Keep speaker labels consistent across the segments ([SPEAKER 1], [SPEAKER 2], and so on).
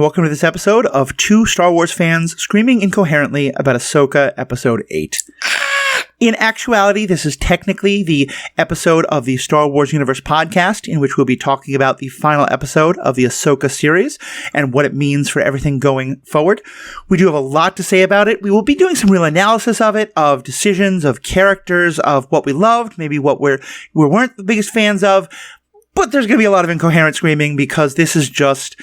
[SPEAKER 1] welcome to this episode of two Star Wars fans screaming incoherently about Ahsoka Episode 8. In actuality, this is technically the episode of the Star Wars Universe podcast in which we'll be talking about the final episode of the Ahsoka series and what it means for everything going forward. We do have a lot to say about it. We will be doing some real analysis of it, of decisions, of characters, of what we loved, maybe what we weren't the biggest fans of, but there's going to be a lot of incoherent screaming because this is just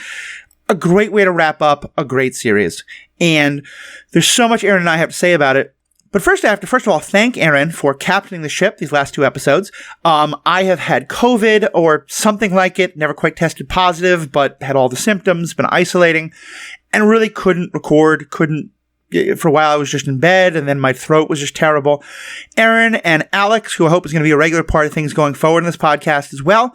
[SPEAKER 1] a great way to wrap up a great series. And there's so much Erin and I have to say about it. But first, I have to, first of all, thank Erin for captaining the ship these last two episodes. I have had COVID or something like it, never quite tested positive, but had all the symptoms, been isolating, and really couldn't record, for a while I was just in bed, and then my throat was just terrible. Erin and Alex, who I hope is going to be a regular part of things going forward in this podcast as well,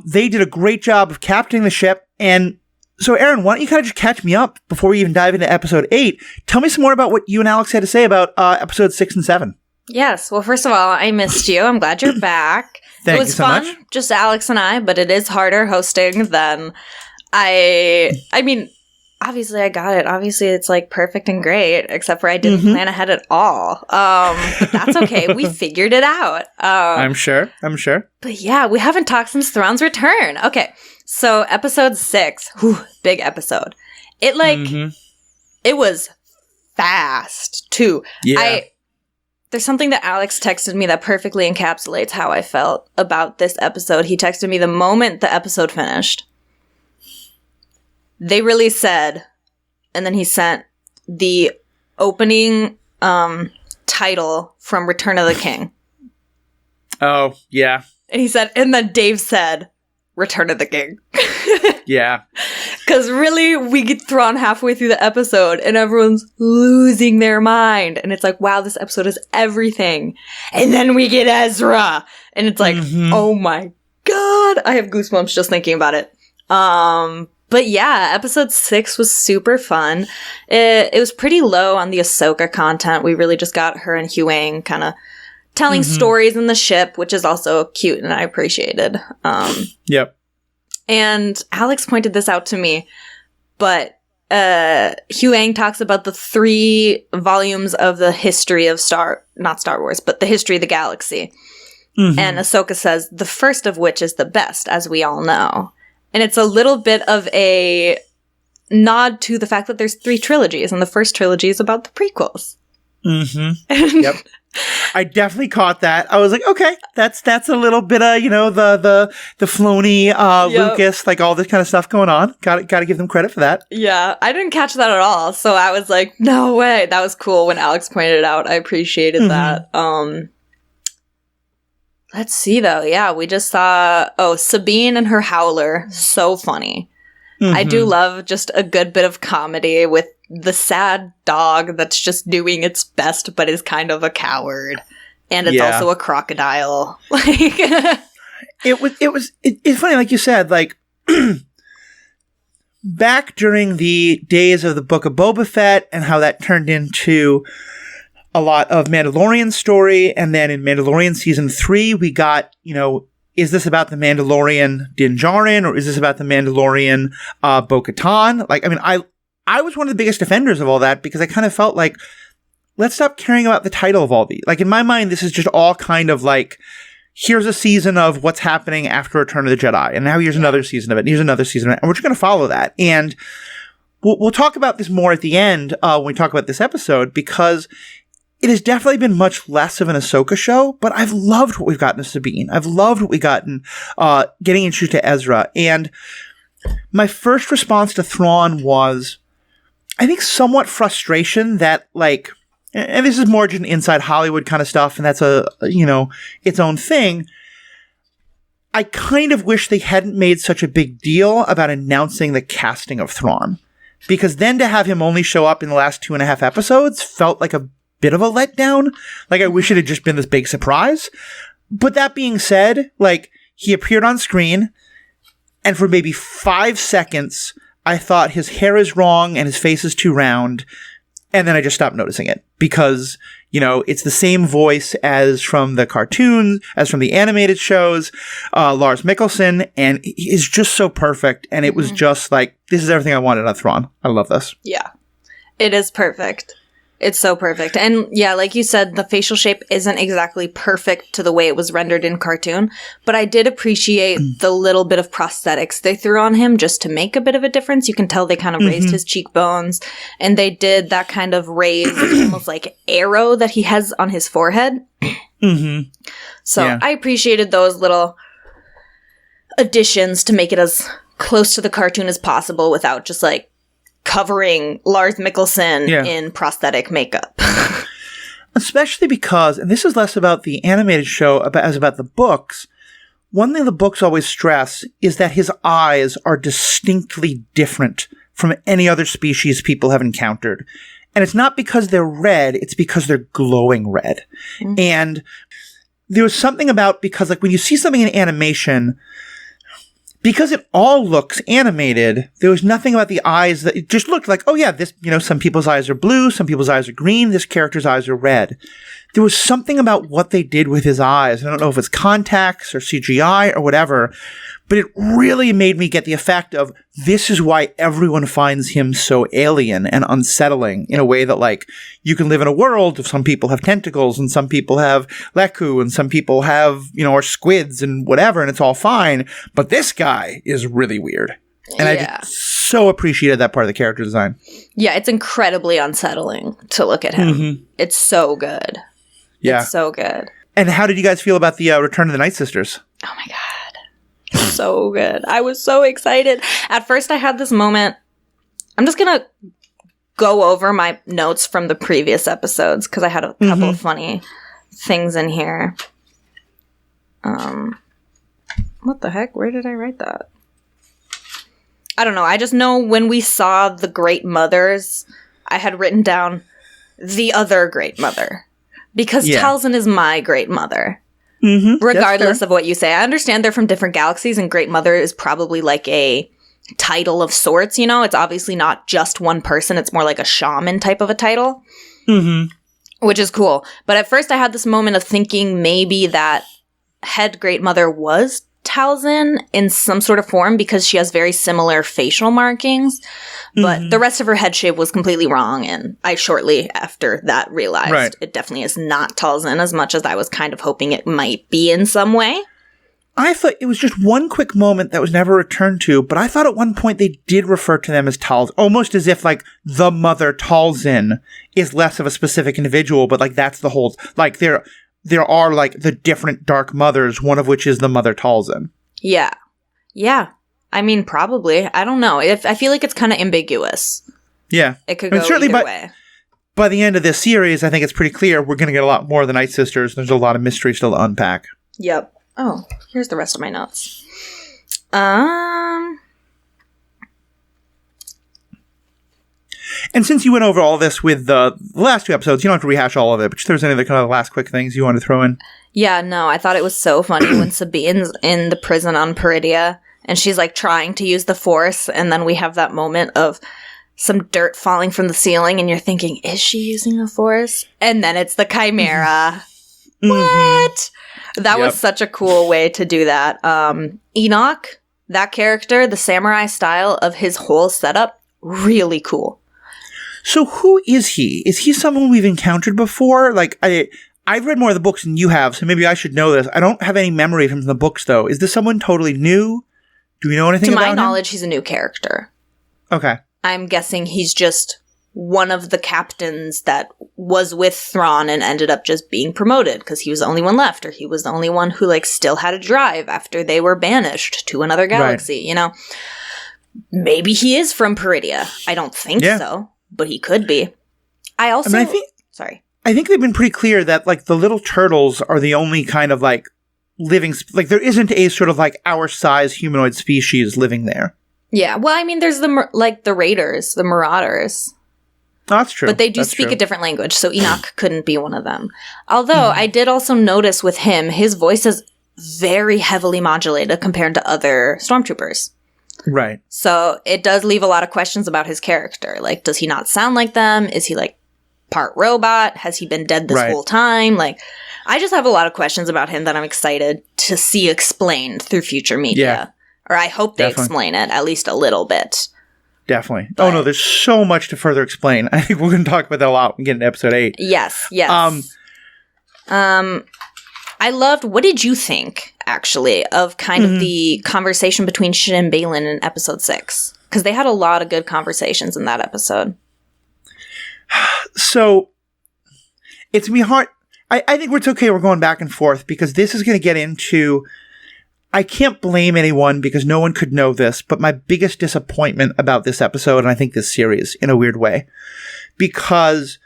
[SPEAKER 1] they did a great job of captaining the ship, and so, Erin, why don't you kind of just catch me up before we even dive into episode 8? Tell me some more about what you and Alex had to say about episodes 6 and 7.
[SPEAKER 2] Yes. Well, first of all, I missed you. I'm glad you're back.
[SPEAKER 1] Thank
[SPEAKER 2] it was
[SPEAKER 1] you so
[SPEAKER 2] fun,
[SPEAKER 1] much.
[SPEAKER 2] just Alex and I, but it is harder hosting than I mean, obviously I got it. Obviously it's like perfect and great, except for I didn't plan ahead at all. But that's okay. We figured it out.
[SPEAKER 1] I'm sure.
[SPEAKER 2] But yeah, we haven't talked since Thrawn's return. Okay. So episode 6, big episode. It it was fast too.
[SPEAKER 1] Yeah.
[SPEAKER 2] There's something that Alex texted me that perfectly encapsulates how I felt about this episode. He texted me the moment the episode finished. They really said, and then he sent the opening title from Return of the King.
[SPEAKER 1] Oh, yeah.
[SPEAKER 2] And he said, and then Dave said, Return of the King.
[SPEAKER 1] Yeah.
[SPEAKER 2] Because really, we get thrown halfway through the episode and everyone's losing their mind. And it's like, wow, this episode is everything. And then we get Ezra. And it's like, oh my God. I have goosebumps just thinking about it. But yeah, episode 6 was super fun. It was pretty low on the Ahsoka content. We really just got her and Huang kind of telling stories in the ship, which is also cute and I appreciated.
[SPEAKER 1] Yep.
[SPEAKER 2] And Alex pointed this out to me, but Huang talks about the 3 volumes of the history of not Star Wars, but the history of the galaxy. And Ahsoka says, the first of which is the best, as we all know. And it's a little bit of a nod to the fact that there's 3 trilogies, and the first trilogy is about the prequels.
[SPEAKER 1] Yep. I definitely caught that. I was like, okay, that's a little bit of, the Filoni, Lucas, like all this kind of stuff going on. Got to give them credit for that.
[SPEAKER 2] Yeah, I didn't catch that at all. So I was like, no way. That was cool when Alex pointed it out. I appreciated that. Let's see though. Yeah, we just saw, Sabine and her howler. So funny. I do love just a good bit of comedy with the sad dog that's just doing its best but is kind of a coward. And it's also a crocodile.
[SPEAKER 1] It's funny, like you said, like back during the days of the Book of Boba Fett and how that turned into a lot of Mandalorian story, and then in Mandalorian season 3 we got, is this about the Mandalorian Din Djarin, or is this about the Mandalorian Bo-Katan? Like, I mean, I was one of the biggest defenders of all that because I kind of felt like, let's stop caring about the title of all these. Like, in my mind, this is just all kind of like, here's a season of what's happening after Return of the Jedi, and now here's another season of it, and here's another season of it, and we're just going to follow that. And we'll talk about this more at the end when we talk about this episode, because it has definitely been much less of an Ahsoka show, but I've loved what we've gotten to Sabine. I've loved what we've gotten getting introduced to Ezra. And my first response to Thrawn was, I think, somewhat frustration that, like, and this is more just an inside Hollywood kind of stuff, and that's its own thing. I kind of wish they hadn't made such a big deal about announcing the casting of Thrawn, because then to have him only show up in the last 2.5 episodes felt like a bit of a letdown. Like, I wish it had just been this big surprise. But that being said, like, he appeared on screen, and for maybe 5 seconds, I thought his hair is wrong and his face is too round, and then I just stopped noticing it because It's the same voice as from the cartoons, as from the animated shows, Lars Mikkelsen, and he's just so perfect. And it was just like, this is everything I wanted on Thrawn. I love this.
[SPEAKER 2] Yeah. It is perfect. It's so perfect. And yeah, like you said, the facial shape isn't exactly perfect to the way it was rendered in cartoon, but I did appreciate the little bit of prosthetics they threw on him just to make a bit of a difference. You can tell they kind of raised his cheekbones, and they did that kind of raised, almost like arrow that he has on his forehead. So yeah. I appreciated those little additions to make it as close to the cartoon as possible without just like covering Lars Mikkelsen in prosthetic makeup.
[SPEAKER 1] Especially because, and this is less about the animated show as about the books, one thing the books always stress is that his eyes are distinctly different from any other species people have encountered. And it's not because they're red, it's because they're glowing red. And there was something about, because like when you see something in animation, because it all looks animated, there was nothing about the eyes that it just looked like, oh yeah, this, some people's eyes are blue, some people's eyes are green, this character's eyes are red. There was something about what they did with his eyes. I don't know if it's contacts or CGI or whatever, but it really made me get the effect of, this is why everyone finds him so alien and unsettling in a way that, like, you can live in a world of some people have tentacles and some people have leku and some people have, are squids and whatever, and it's all fine. But this guy is really weird. And I just so appreciated that part of the character design.
[SPEAKER 2] Yeah, it's incredibly unsettling to look at him. It's so good.
[SPEAKER 1] Yeah.
[SPEAKER 2] It's so good.
[SPEAKER 1] And how did you guys feel about the Return of the Night Sisters?
[SPEAKER 2] Oh my God. So good. I was so excited. At first I had this moment. I'm just going to go over my notes from the previous episodes because I had a couple of funny things in here. What the heck? Where did I write that? I don't know. I just know when we saw the Great Mothers, I had written down the other Great Mother. Because Talzin is my Great Mother. Regardless of what you say. I understand they're from different galaxies, and Great Mother is probably like a title of sorts, It's obviously not just one person. It's more like a shaman type of a title. Which is cool. But at first I had this moment of thinking maybe that head Great Mother was Talzin in some sort of form because she has very similar facial markings. But the rest of her head shape was completely wrong, and I shortly after that realized it definitely is not Talzin as much as I was kind of hoping it might be in some way.
[SPEAKER 1] I thought it was just one quick moment that was never returned to, but I thought at one point they did refer to them as Talzin, almost as if like the mother Talzin is less of a specific individual, but like that's the whole, like there are like the different dark mothers, one of which is the mother Talzin. Yeah.
[SPEAKER 2] Yeah. I mean, probably. I don't know. I feel like it's kind of ambiguous.
[SPEAKER 1] Yeah.
[SPEAKER 2] It could go either way.
[SPEAKER 1] By the end of this series, I think it's pretty clear we're going to get a lot more of the Night Sisters. There's a lot of mystery still to unpack.
[SPEAKER 2] Yep. Oh, here's the rest of my notes.
[SPEAKER 1] And since you went over all this with the last two episodes, you don't have to rehash all of it, but if there's any other kind of last quick things you want to throw in.
[SPEAKER 2] Yeah, no, I thought it was so funny when Sabine's in the prison on Peridia, and she's like trying to use the Force, and then we have that moment of some dirt falling from the ceiling, and you're thinking, is she using the Force? And then it's the Chimera. What? That was such a cool way to do that. Enoch, that character, the samurai style of his whole setup, really cool.
[SPEAKER 1] So who is he? Is he someone we've encountered before? Like, I've read more of the books than you have, so maybe I should know this. I don't have any memory of him from the books, though. Is this someone totally new? Do we know anything about him?
[SPEAKER 2] To my knowledge, he's a new character.
[SPEAKER 1] Okay.
[SPEAKER 2] I'm guessing he's just one of the captains that was with Thrawn and ended up just being promoted because he was the only one left, or he was the only one who, like, still had a drive after they were banished to another galaxy, Maybe he is from Peridia. I don't think so. But he could be. I think
[SPEAKER 1] they've been pretty clear that, like, the little turtles are the only kind of, like, living... like, there isn't a sort of, like, our size humanoid species living there.
[SPEAKER 2] Yeah. Well, I mean, there's the raiders, the marauders.
[SPEAKER 1] Oh, that's true.
[SPEAKER 2] But they do speak a different language, so Enoch couldn't be one of them. Although, I did also notice with him, his voice is very heavily modulated compared to other stormtroopers.
[SPEAKER 1] Right.
[SPEAKER 2] So it does leave a lot of questions about his character. Like, does he not sound like them? Is he, like, part robot? Has he been dead this whole time? Like, I just have a lot of questions about him that I'm excited to see explained through future media. Yeah. Or I hope they explain it, at least a little bit.
[SPEAKER 1] Definitely. But, no, there's so much to further explain. I think we're going to talk about that a lot when we get into episode 8.
[SPEAKER 2] Yes. I loved, what did you think, actually, of kind of the conversation between Shin and Balin in episode 6? Because they had a lot of good conversations in that episode.
[SPEAKER 1] So, it's going to be hard. I think it's okay we're going back and forth, because this is going to get into... I can't blame anyone because no one could know this, but my biggest disappointment about this episode, and I think this series, in a weird way, because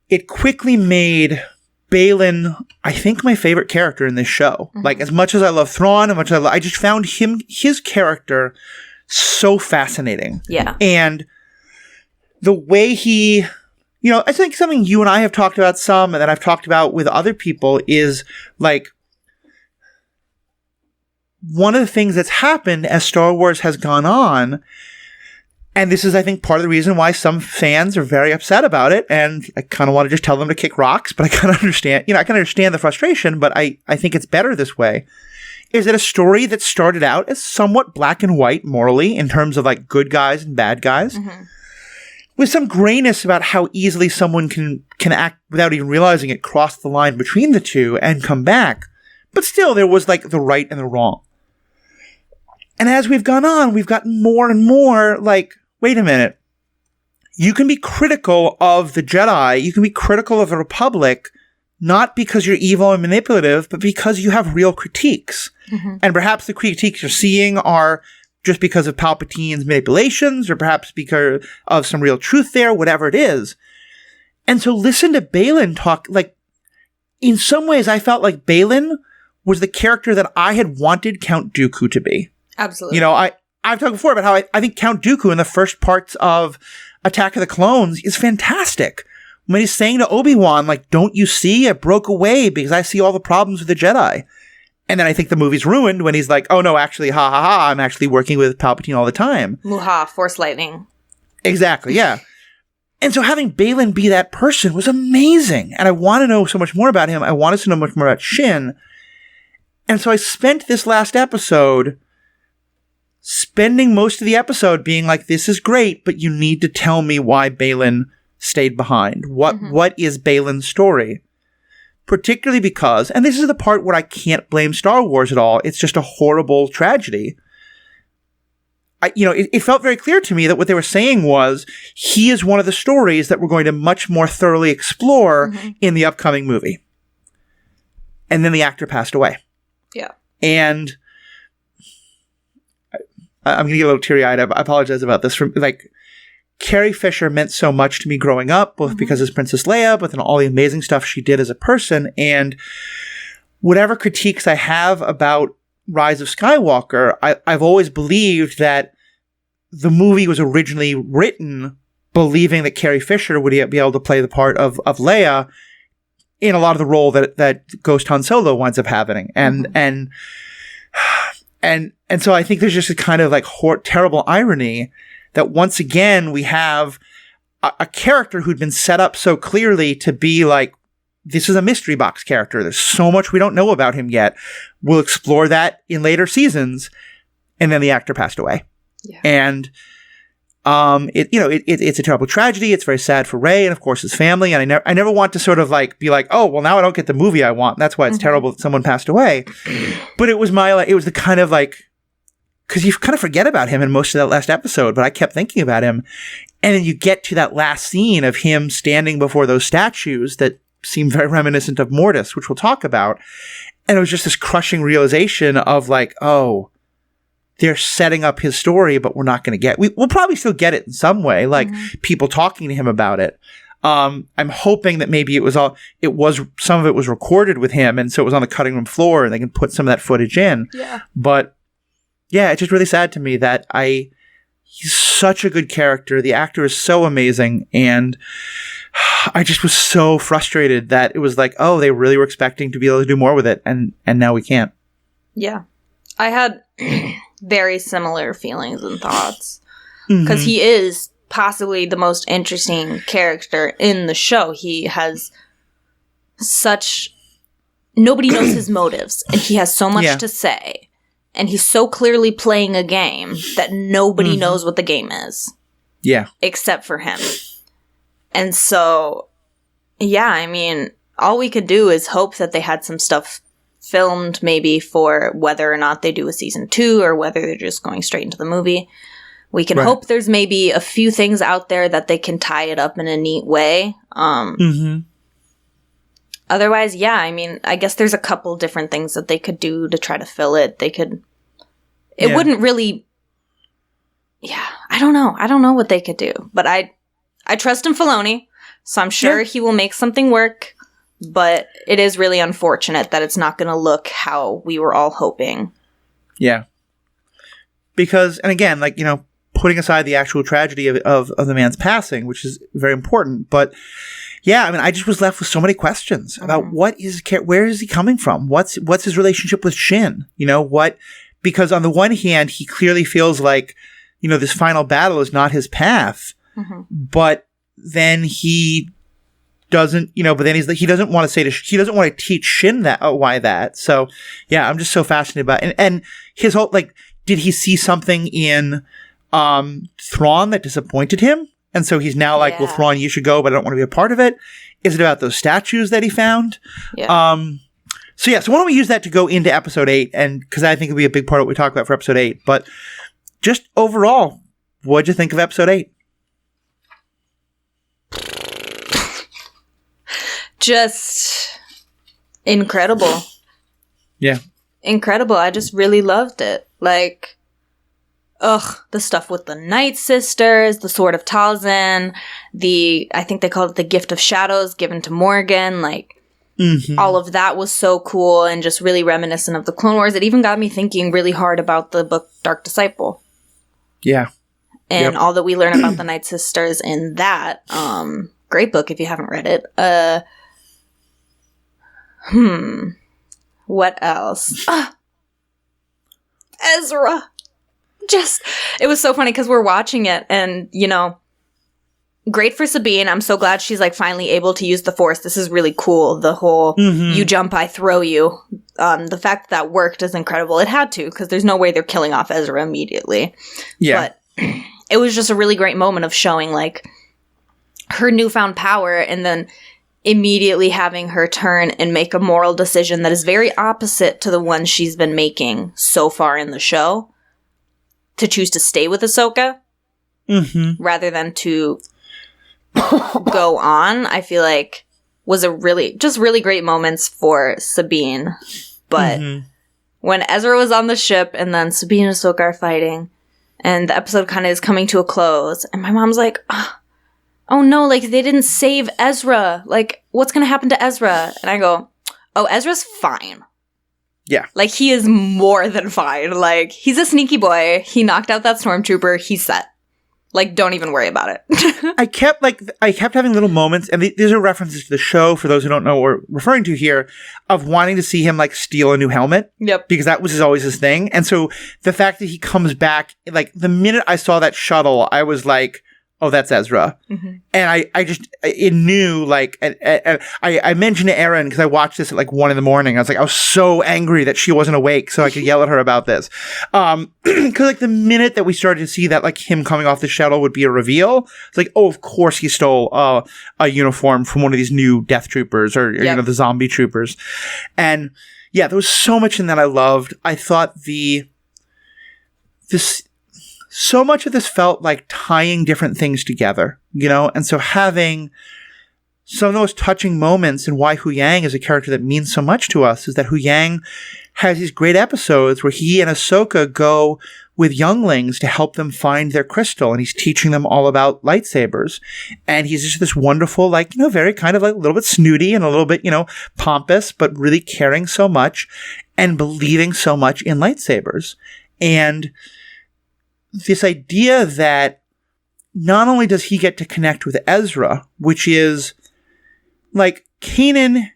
[SPEAKER 1] it quickly made Balin, I think, my favorite character in this show. Mm-hmm. Like, as much as I love Thrawn, as much as I just found his character so fascinating.
[SPEAKER 2] Yeah.
[SPEAKER 1] And the way he, I think something you and I have talked about some, and that I've talked about with other people is, like, one of the things that's happened as Star Wars has gone on, and this is, I think, part of the reason why some fans are very upset about it, and I kind of want to just tell them to kick rocks, but I kind of understand, I can understand the frustration, but I think it's better this way, is that a story that started out as somewhat black and white morally in terms of, like, good guys and bad guys, with some grayness about how easily someone can act without even realizing it, cross the line between the two and come back. But still, there was, like, the right and the wrong. And as we've gone on, we've gotten more and more like, wait a minute. You can be critical of the Jedi. You can be critical of the Republic, not because you're evil and manipulative, but because you have real critiques. Mm-hmm. And perhaps the critiques you're seeing are just because of Palpatine's manipulations, or perhaps because of some real truth there, whatever it is. And so listen to Balin talk, like, in some ways I felt like Balin was the character that I had wanted Count Dooku to be.
[SPEAKER 2] Absolutely.
[SPEAKER 1] I've talked before about how I think Count Dooku in the first parts of Attack of the Clones is fantastic. When he's saying to Obi-Wan, like, don't you see? I broke away because I see all the problems with the Jedi. And then I think the movie's ruined when he's like, oh no, actually, ha ha ha, I'm actually working with Palpatine all the time.
[SPEAKER 2] Muha, Force Lightning.
[SPEAKER 1] Exactly, yeah. And so having Balin be that person was amazing. And I want to know so much more about him. I want us to know much more about Shin. And so I spent this last episode spending most of the episode being like, this is great, but you need to tell me why Balin stayed behind. What is Balin's story? Particularly because, and this is the part where I can't blame Star Wars at all, it's just a horrible tragedy. It felt very clear to me that what they were saying was, he is one of the stories that we're going to much more thoroughly explore in the upcoming movie. And then the actor passed away.
[SPEAKER 2] Yeah.
[SPEAKER 1] And I'm going to get a little teary-eyed. I apologize about this. Carrie Fisher meant so much to me growing up, both because as Princess Leia, but then all the amazing stuff she did as a person. And whatever critiques I have about Rise of Skywalker, I've always believed that the movie was originally written believing that Carrie Fisher would be able to play the part of Leia in a lot of the role that Ghost Han Solo winds up having. And so I think there's just a kind of like terrible irony that once again we have a character who'd been set up so clearly to be like, this is a mystery box character. There's so much we don't know about him yet. We'll explore that in later seasons. And then the actor passed away. Yeah. And it's a terrible tragedy. It's very sad for Rey and of course his family. And I never want to sort of like be like, oh, well now I don't get the movie I want. That's why it's terrible that someone passed away. But it was the kind of like, because you kind of forget about him in most of that last episode, but I kept thinking about him. And then you get to that last scene of him standing before those statues that seem very reminiscent of Mortis, which we'll talk about. And it was just this crushing realization of like, oh, they're setting up his story, but we're not going to get, we'll probably still get it in some way, like people talking to him about it. I'm hoping that maybe some of it was recorded with him. And so it was on the cutting room floor and they can put some of that footage in.
[SPEAKER 2] Yeah.
[SPEAKER 1] But yeah, it's just really sad to me that he's such a good character. The actor is so amazing. And I just was so frustrated that it was like, oh, they really were expecting to be able to do more with it. And now we can't.
[SPEAKER 2] Yeah. I had very similar feelings and thoughts because he is possibly the most interesting character in the show. He has nobody knows his motives, and he has so much to say. And he's so clearly playing a game that nobody knows what the game is.
[SPEAKER 1] Yeah.
[SPEAKER 2] Except for him. And so, yeah, I mean, all we could do is hope that they had some stuff filmed maybe for whether or not they do a season 2 or whether they're just going straight into the movie. We can hope there's maybe a few things out there that they can tie it up in a neat way. Otherwise, yeah, I mean, I guess there's a couple different things that they could do to try to fill it. It wouldn't really, I don't know. I don't know what they could do. But I trust in Filoni, so I'm sure he will make something work. But it is really unfortunate that it's not going to look how we were all hoping. Yeah.
[SPEAKER 1] Because, and again, like, you know, putting aside the actual tragedy of the man's passing, which is very important, but yeah, I mean, I just was left with so many questions about where is he coming from? What's his relationship with Shin? You know, because on the one hand, he clearly feels like, you know, this final battle is not his path, but then he doesn't, you know, but then he's like, he doesn't want to teach Shin that, why that. So yeah, I'm just so fascinated about it. And his whole, like, did he see something in Thrawn that disappointed him? And so he's now like, well, Thrawn, you should go, but I don't want to be a part of it. Is it about those statues that he found? Yeah. So why don't we use that to go into episode 8? And because I think it'll be a big part of what we talk about for episode 8. But just overall, what'd you think of episode 8?
[SPEAKER 2] Just incredible.
[SPEAKER 1] Yeah.
[SPEAKER 2] Incredible. I just really loved it. Like, the stuff with the Night Sisters, the Sword of Talzin, I think they called it the Gift of Shadows given to Morgan, like, all of that was so cool and just really reminiscent of the Clone Wars. It even got me thinking really hard about the book Dark Disciple. Yeah. And all that we learn about the Night Sisters in that. Great book if you haven't read it. What else? Ezra. It was so funny because we're watching it and, you know, great for Sabine. I'm so glad she's like finally able to use the Force. This is really cool. The whole you jump, I throw you. The fact that worked is incredible. It had to because there's no way they're killing off Ezra immediately. Yeah. But it was just a really great moment of showing like her newfound power and then immediately having her turn and make a moral decision that is very opposite to the one she's been making so far in the show. To choose to stay with Ahsoka rather than to go on, I feel like was really great moments for Sabine. But when Ezra was on the ship and then Sabine and Ahsoka are fighting and the episode kind of is coming to a close and my mom's like, oh no, like they didn't save Ezra. Like what's going to happen to Ezra? And I go, oh, Ezra's fine. Yeah. Like, he is more than fine. Like, he's a sneaky boy. He knocked out that stormtrooper. He's set. Like, don't even worry about it.
[SPEAKER 1] I kept having little moments, and these are references to the show, for those who don't know what we're referring to here, of wanting to see him, like, steal a new helmet. Yep. Because that was always his thing. And so, the fact that he comes back, like, the minute I saw that shuttle, I was like, oh, that's Ezra. And I knew, like, and I mentioned to Erin, because I watched this at like 1 a.m. I was so angry that she wasn't awake so I could yell at her about this. Because like the minute that we started to see that like him coming off the shuttle would be a reveal, it's like, oh, of course he stole a uniform from one of these new death troopers or you know, the zombie troopers. And yeah, there was so much in that I loved. I thought so much of this felt like tying different things together, you know? And so having some of those touching moments and why Hu Yang is a character that means so much to us is that Hu Yang has these great episodes where he and Ahsoka go with younglings to help them find their crystal. And he's teaching them all about lightsabers. And he's just this wonderful, like, you know, very kind of like a little bit snooty and a little bit, you know, pompous, but really caring so much and believing so much in lightsabers. And this idea that not only does he get to connect with Ezra, which is like Kanan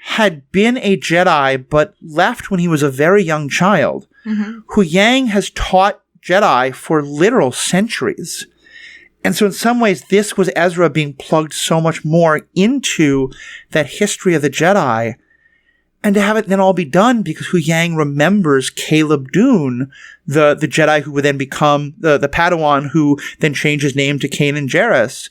[SPEAKER 1] had been a Jedi but left when he was a very young child. Hu Yang has taught Jedi for literal centuries. And so in some ways, this was Ezra being plugged so much more into that history of the Jedi, and to have it then all be done because Huyang remembers Caleb Dune, the Jedi who would then become the Padawan who then changed his name to Kanan Jarrus.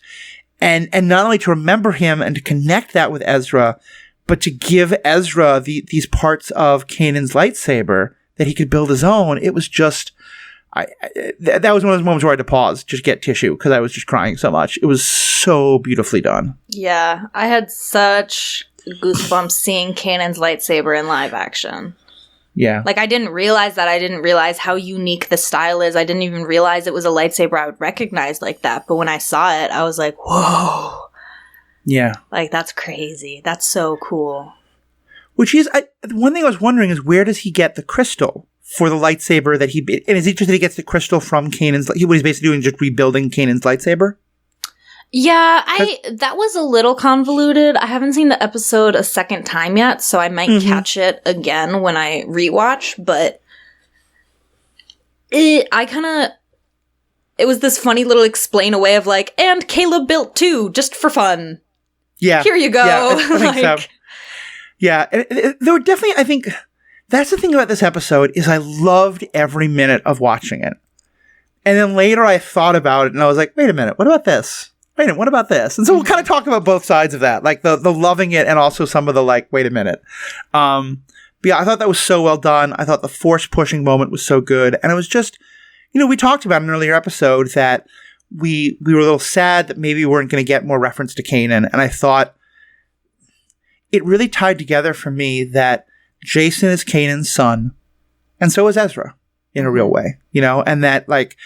[SPEAKER 1] And not only to remember him and to connect that with Ezra, but to give Ezra these parts of Kanan's lightsaber that he could build his own. It was just, that was one of those moments where I had to pause, just get tissue, because I was just crying so much. It was so beautifully done.
[SPEAKER 2] Yeah, I had such goosebumps seeing Kanan's lightsaber in live action.
[SPEAKER 1] Yeah.
[SPEAKER 2] Like, I didn't realize that. I didn't realize how unique the style is. I didn't even realize it was a lightsaber I would recognize like that. But when I saw it, I was like, whoa. Yeah. Like, that's crazy. That's so cool.
[SPEAKER 1] Which is, one thing I was wondering is, where does he get the crystal for the lightsaber that and is it just that he gets the crystal from Kanan's, what he's basically doing is just rebuilding Kanan's lightsaber?
[SPEAKER 2] Yeah, that was a little convoluted. I haven't seen the episode a second time yet, so I might catch it again when I rewatch, but it was this funny little explain away of like, and Caleb built too, just for fun.
[SPEAKER 1] Yeah.
[SPEAKER 2] Here you go.
[SPEAKER 1] Yeah, I think so. Yeah, there were definitely, I think, that's the thing about this episode, is I loved every minute of watching it. And then later I thought about it and I was like, wait a minute, what about this? Wait a minute, what about this? And so we'll kind of talk about both sides of that, like the loving it and also some of the like, wait a minute. But yeah, I thought that was so well done. I thought the force pushing moment was so good. And it was just, we talked about in an earlier episode that we were a little sad that maybe we weren't going to get more reference to Kanan. And I thought it really tied together for me that Jason is Kanan's son, and so is Ezra in a real way, and that, like,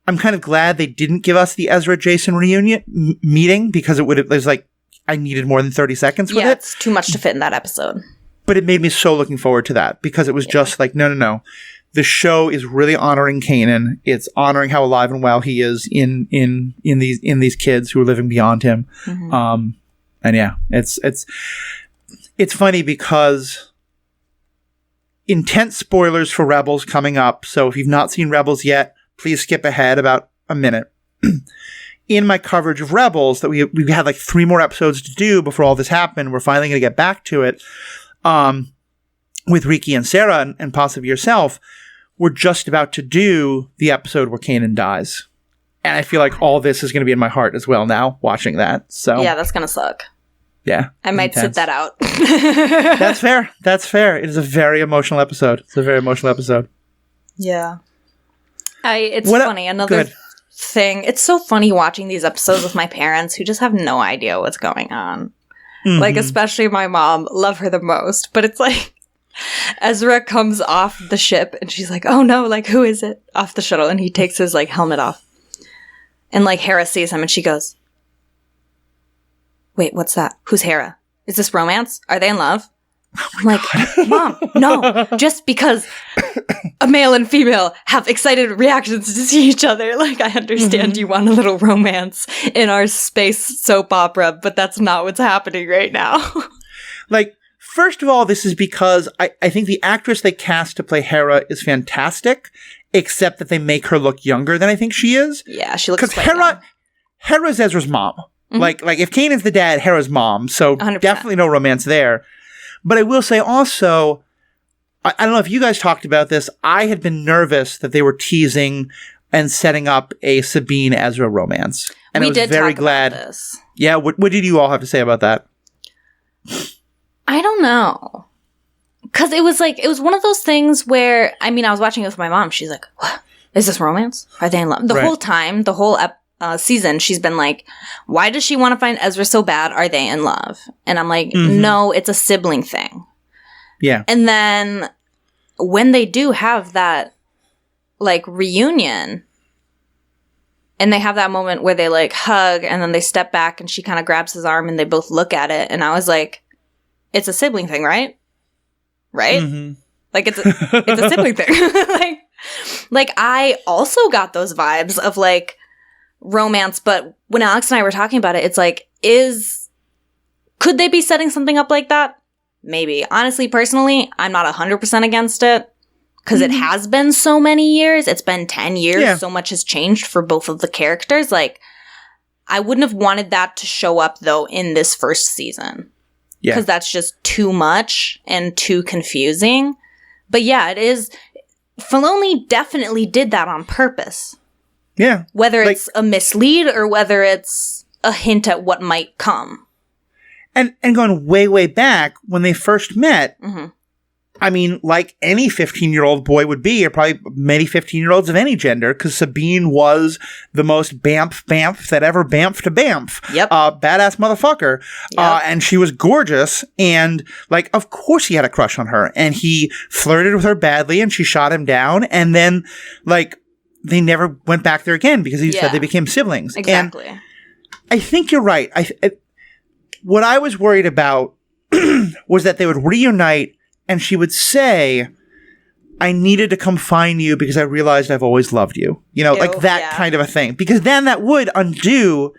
[SPEAKER 1] I'm kind of glad they didn't give us the Ezra-Jason reunion meeting, because it was like, I needed more than 30 seconds with it.
[SPEAKER 2] Yeah, it's too much to fit in that episode.
[SPEAKER 1] But it made me so looking forward to that, because it was just like, no. The show is really honoring Kanan. It's honoring how alive and well he is in these kids who are living beyond him. Mm-hmm. And yeah, it's funny because intense spoilers for Rebels coming up. So if you've not seen Rebels yet, please skip ahead about a minute. In my coverage of Rebels, that we had like 3 more episodes to do before all this happened. We're finally going to get back to it. With Riki and Sarah and possibly yourself, we're just about to do the episode where Kanan dies. And I feel like all this is going to be in my heart as well now, watching that. So
[SPEAKER 2] yeah, that's going to suck.
[SPEAKER 1] Yeah.
[SPEAKER 2] I might sit that out.
[SPEAKER 1] That's fair. That's fair. It is a very emotional episode. It's a very emotional episode.
[SPEAKER 2] Yeah. It's funny. Another thing. It's so funny watching these episodes with my parents who just have no idea what's going on. Mm-hmm. Like, especially my mom. Love her the most. But it's like, Ezra comes off the ship and she's like, oh no, like, who is it? Off the shuttle. And he takes his, like, helmet off. And, like, Hera sees him and she goes, wait, what's that? Who's Hera? Is this romance? Are they in love? I'm like, Mom, no. Just because a male and female have excited reactions to see each other. Like, I understand you want a little romance in our space soap opera, but that's not what's happening right now.
[SPEAKER 1] Like, first of all, this is because I think the actress they cast to play Hera is fantastic, except that they make her look younger than I think she is.
[SPEAKER 2] Yeah, she looks
[SPEAKER 1] quite young. Hera's Ezra's mom. Mm-hmm. Like if Kanan's the dad, Hera's mom. So 100%. Definitely no romance there. But I will say also, I don't know if you guys talked about this. I had been nervous that they were teasing and setting up a Sabine Ezra romance. And I was very glad.
[SPEAKER 2] About this.
[SPEAKER 1] Yeah. What did you all have to say about that?
[SPEAKER 2] I don't know. Because it was one of those things where, I mean, I was watching it with my mom. She's like, what? Is this romance? Are they in love? The whole time, the whole season, she's been like, why does she want to find Ezra so bad? Are they in love? And I'm like, no, it's a sibling thing. Yeah. And then when they do have that, like, reunion, and they have that moment where they, like, hug, and then they step back, and she kind of grabs his arm, and they both look at it, and I was like, it's a sibling thing, right? Right? Mm-hmm. Like, it's a sibling thing. like, I also got those vibes of, like, romance, but when Alex and I were talking about it, it's like, could they be setting something up like that? Maybe. Honestly, personally, I'm not 100% against it, because it has been so many years. It's been 10 years. Yeah. So much has changed for both of the characters. Like, I wouldn't have wanted that to show up, though, in this first season.
[SPEAKER 1] Yeah.
[SPEAKER 2] Because that's just too much and too confusing. But yeah, it is. Filoni definitely did that on purpose.
[SPEAKER 1] Yeah.
[SPEAKER 2] Whether it's a mislead or whether it's a hint at what might come.
[SPEAKER 1] And going way, way back, when they first met,
[SPEAKER 2] Mm-hmm.
[SPEAKER 1] I mean, like any 15-year-old boy would be, or probably many 15-year-olds of any gender, because Sabine was the most bamf that ever bamfed a bamf.
[SPEAKER 2] Yep.
[SPEAKER 1] Badass motherfucker.
[SPEAKER 2] Yep.
[SPEAKER 1] And she was gorgeous. And, like, of course he had a crush on her. And he flirted with her badly, and she shot him down. And then, like, they never went back there again because he said they became siblings.
[SPEAKER 2] Exactly.
[SPEAKER 1] And I think you're right. What I was worried about was that they would reunite and she would say, I needed to come find you because I realized I've always loved you. You know, like that kind of a thing. Because then that would undo.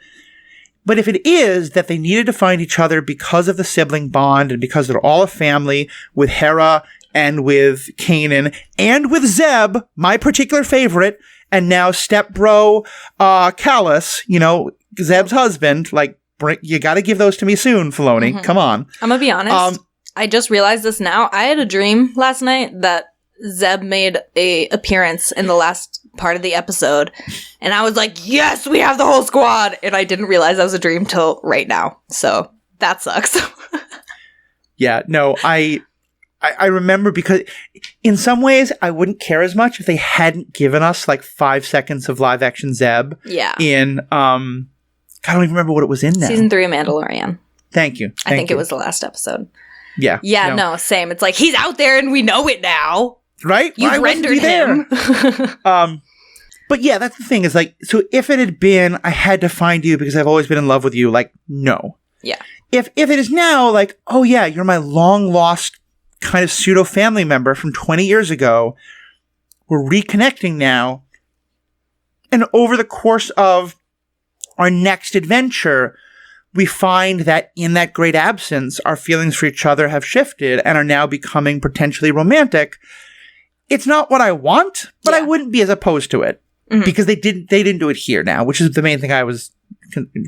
[SPEAKER 1] But if it is that they needed to find each other because of the sibling bond and because they're all a family with Hera and with Kanan and with Zeb, my particular favorite, and now stepbro Callus, you know, Zeb's husband, like, you got to give those to me soon, Filoni. Mm-hmm. Come on.
[SPEAKER 2] I'm going to be honest. I just realized this now. I had a dream last night that Zeb made a appearance in the last part of the episode. And I was like, yes, we have the whole squad. And I didn't realize that was a dream till right now. So that sucks.
[SPEAKER 1] Yeah, no, I remember because in some ways I wouldn't care as much if they hadn't given us like 5 seconds of live action Zeb.
[SPEAKER 2] Yeah.
[SPEAKER 1] In, I don't even remember what it was in now.
[SPEAKER 2] Season 3 of Mandalorian.
[SPEAKER 1] Thank you.
[SPEAKER 2] I think it was the last episode.
[SPEAKER 1] Yeah.
[SPEAKER 2] Yeah, no, same. It's like, he's out there and we know it now.
[SPEAKER 1] Right?
[SPEAKER 2] You've rendered him.
[SPEAKER 1] But yeah, that's the thing is like, so if it had been, I had to find you because I've always been in love with you, like, no.
[SPEAKER 2] Yeah.
[SPEAKER 1] If it is now like, oh yeah, you're my long lost kind of pseudo family member from 20 years ago, we're reconnecting now. And over the course of our next adventure, we find that in that great absence, our feelings for each other have shifted and are now becoming potentially romantic. It's not what I want, but I wouldn't be as opposed to it because they didn't do it here now, which is the main thing I was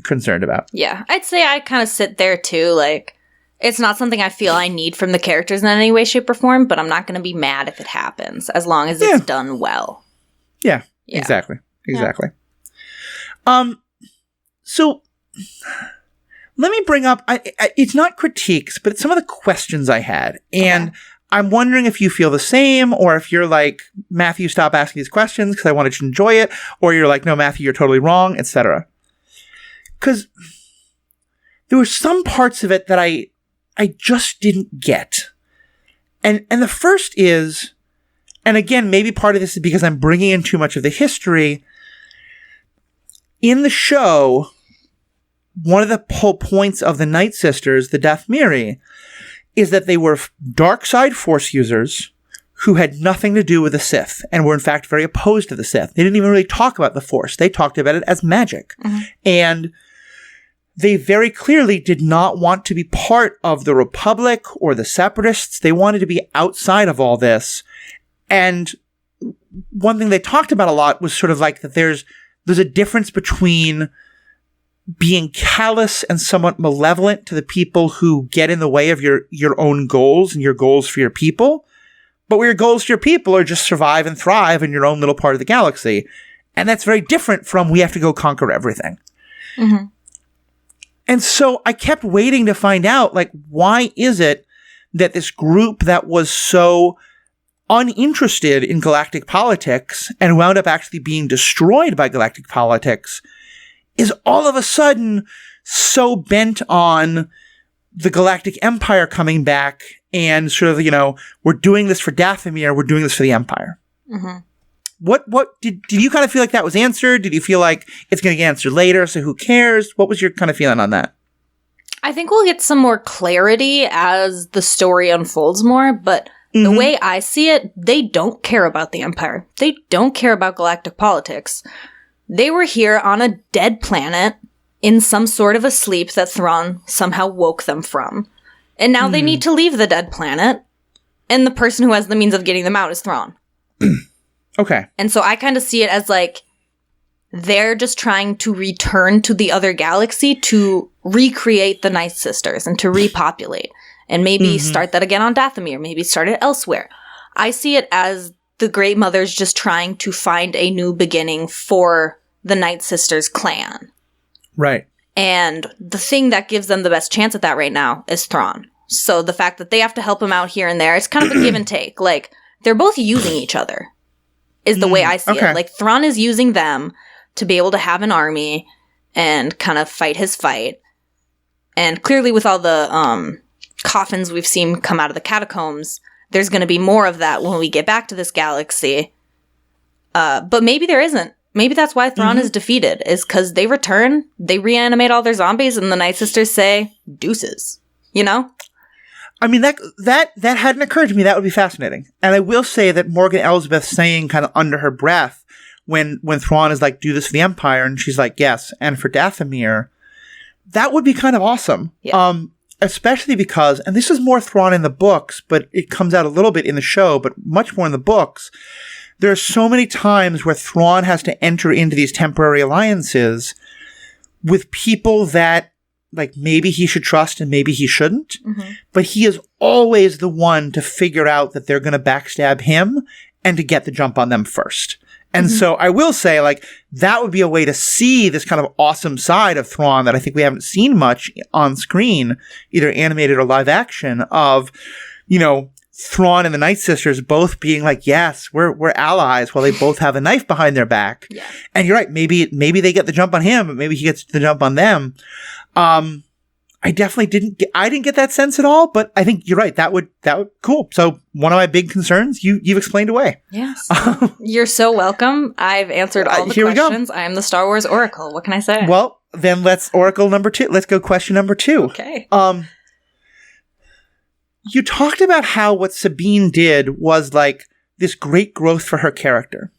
[SPEAKER 1] concerned about.
[SPEAKER 2] Yeah, I'd say I kind of sit there too. Like, it's not something I feel I need from the characters in any way, shape, or form, but I'm not going to be mad if it happens as long as it's done well.
[SPEAKER 1] Yeah. Exactly. So let me bring up, it's not critiques, but it's some of the questions I had. And I'm wondering if you feel the same, or if you're like, Matthew, stop asking these questions because I wanted to enjoy it. Or you're like, no, Matthew, you're totally wrong, etc. Because there were some parts of it that I just didn't get. And the first is, and again, maybe part of this is because I'm bringing in too much of the history. In the show, one of the whole points of the Night Sisters, the Dathmiri, is that they were dark side Force users who had nothing to do with the Sith and were in fact very opposed to the Sith. They didn't even really talk about the Force. They talked about it as magic. Mm-hmm. And they very clearly did not want to be part of the Republic or the Separatists. They wanted to be outside of all this. And one thing they talked about a lot was sort of like that there's a difference between being callous and somewhat malevolent to the people who get in the way of your own goals and your goals for your people. But where your goals for your people are just survive and thrive in your own little part of the galaxy. And that's very different from we have to go conquer everything. Mm-hmm. And so I kept waiting to find out, like, why is it that this group that was so uninterested in galactic politics and wound up actually being destroyed by galactic politics is all of a sudden so bent on the Galactic Empire coming back and sort of, you know, we're doing this for Dathomir, we're doing this for the Empire. Mm-hmm. What did you kind of feel like that was answered? Did you feel like it's going to get answered later, so who cares? What was your kind of feeling on that? I
[SPEAKER 2] think we'll get some more clarity as the story unfolds more, but the way I see it, they don't care about the Empire. They don't care about galactic politics. They were here on a dead planet in some sort of a sleep that Thrawn somehow woke them from. And now they need to leave the dead planet, and the person who has the means of getting them out is Thrawn.
[SPEAKER 1] Okay.
[SPEAKER 2] And so I kind of see it as like, they're just trying to return to the other galaxy to recreate the Night Sisters and to repopulate. And maybe start that again on Dathomir. Maybe start it elsewhere. I see it as the Great Mother's just trying to find a new beginning for the Night Sisters clan.
[SPEAKER 1] Right.
[SPEAKER 2] And the thing that gives them the best chance at that right now is Thrawn. So the fact that they have to help him out here and there, it's kind of a give and take. Like, they're both using each other, is the way I see it. Like, Thrawn is using them to be able to have an army and kind of fight his fight. And clearly with all the coffins we've seen come out of the catacombs, there's going to be more of that when we get back to this galaxy. But maybe there isn't. Maybe that's why Thrawn is defeated, is because they return, they reanimate all their zombies, and the Night Sisters say, deuces. You know?
[SPEAKER 1] I mean, that hadn't occurred to me. That would be fascinating. And I will say that Morgan Elsbeth saying kind of under her breath when Thrawn is like, do this for the Empire, and she's like, yes, and for Dathomir, that would be kind of awesome.
[SPEAKER 2] Yeah.
[SPEAKER 1] Especially because, and this is more Thrawn in the books, but it comes out a little bit in the show, but much more in the books. There are so many times where Thrawn has to enter into these temporary alliances with people that, like, maybe he should trust and maybe he shouldn't. But he is always the one to figure out that they're going to backstab him and to get the jump on them first. And so I will say, like, that would be a way to see this kind of awesome side of Thrawn that I think we haven't seen much on screen, either animated or live action, of, you know, Thrawn and the Night Sisters both being like, yes, we're allies, while they both have a knife behind their back.
[SPEAKER 2] Yeah.
[SPEAKER 1] And you're right, maybe they get the jump on him, but maybe he gets the jump on them. I definitely didn't get that sense at all, but I think you're right. That would cool. So one of my big concerns, you've explained away.
[SPEAKER 2] Yes. You're so welcome. I've answered all the questions. I am the Star Wars Oracle. What can I say?
[SPEAKER 1] Well, then let's Oracle number 2. Let's go question number 2.
[SPEAKER 2] Okay.
[SPEAKER 1] You talked about how what Sabine did was like this great growth for her character.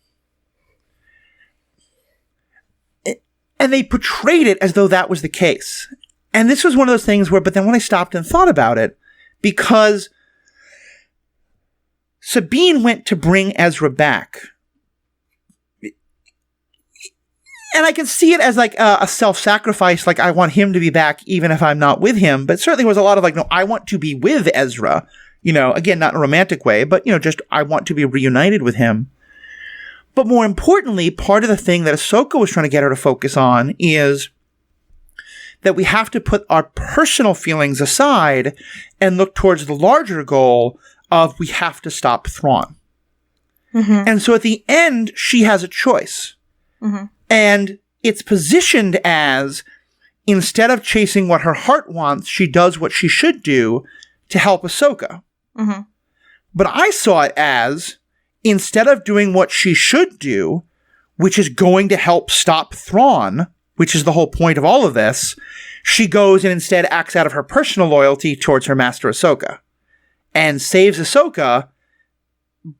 [SPEAKER 1] And they portrayed it as though that was the case. And this was one of those things where, but then when I stopped and thought about it, because Sabine went to bring Ezra back. And I can see it as like a self-sacrifice, like I want him to be back even if I'm not with him. But certainly was a lot of like, no, I want to be with Ezra. You know, again, not in a romantic way, but, you know, just I want to be reunited with him. But more importantly, part of the thing that Ahsoka was trying to get her to focus on is that we have to put our personal feelings aside and look towards the larger goal of we have to stop Thrawn. And so at the end, she has a choice. And it's positioned as, instead of chasing what her heart wants, she does what she should do to help Ahsoka. But I saw it as, instead of doing what she should do, which is going to help stop Thrawn, which is the whole point of all of this, she goes and instead acts out of her personal loyalty towards her master Ahsoka and saves Ahsoka,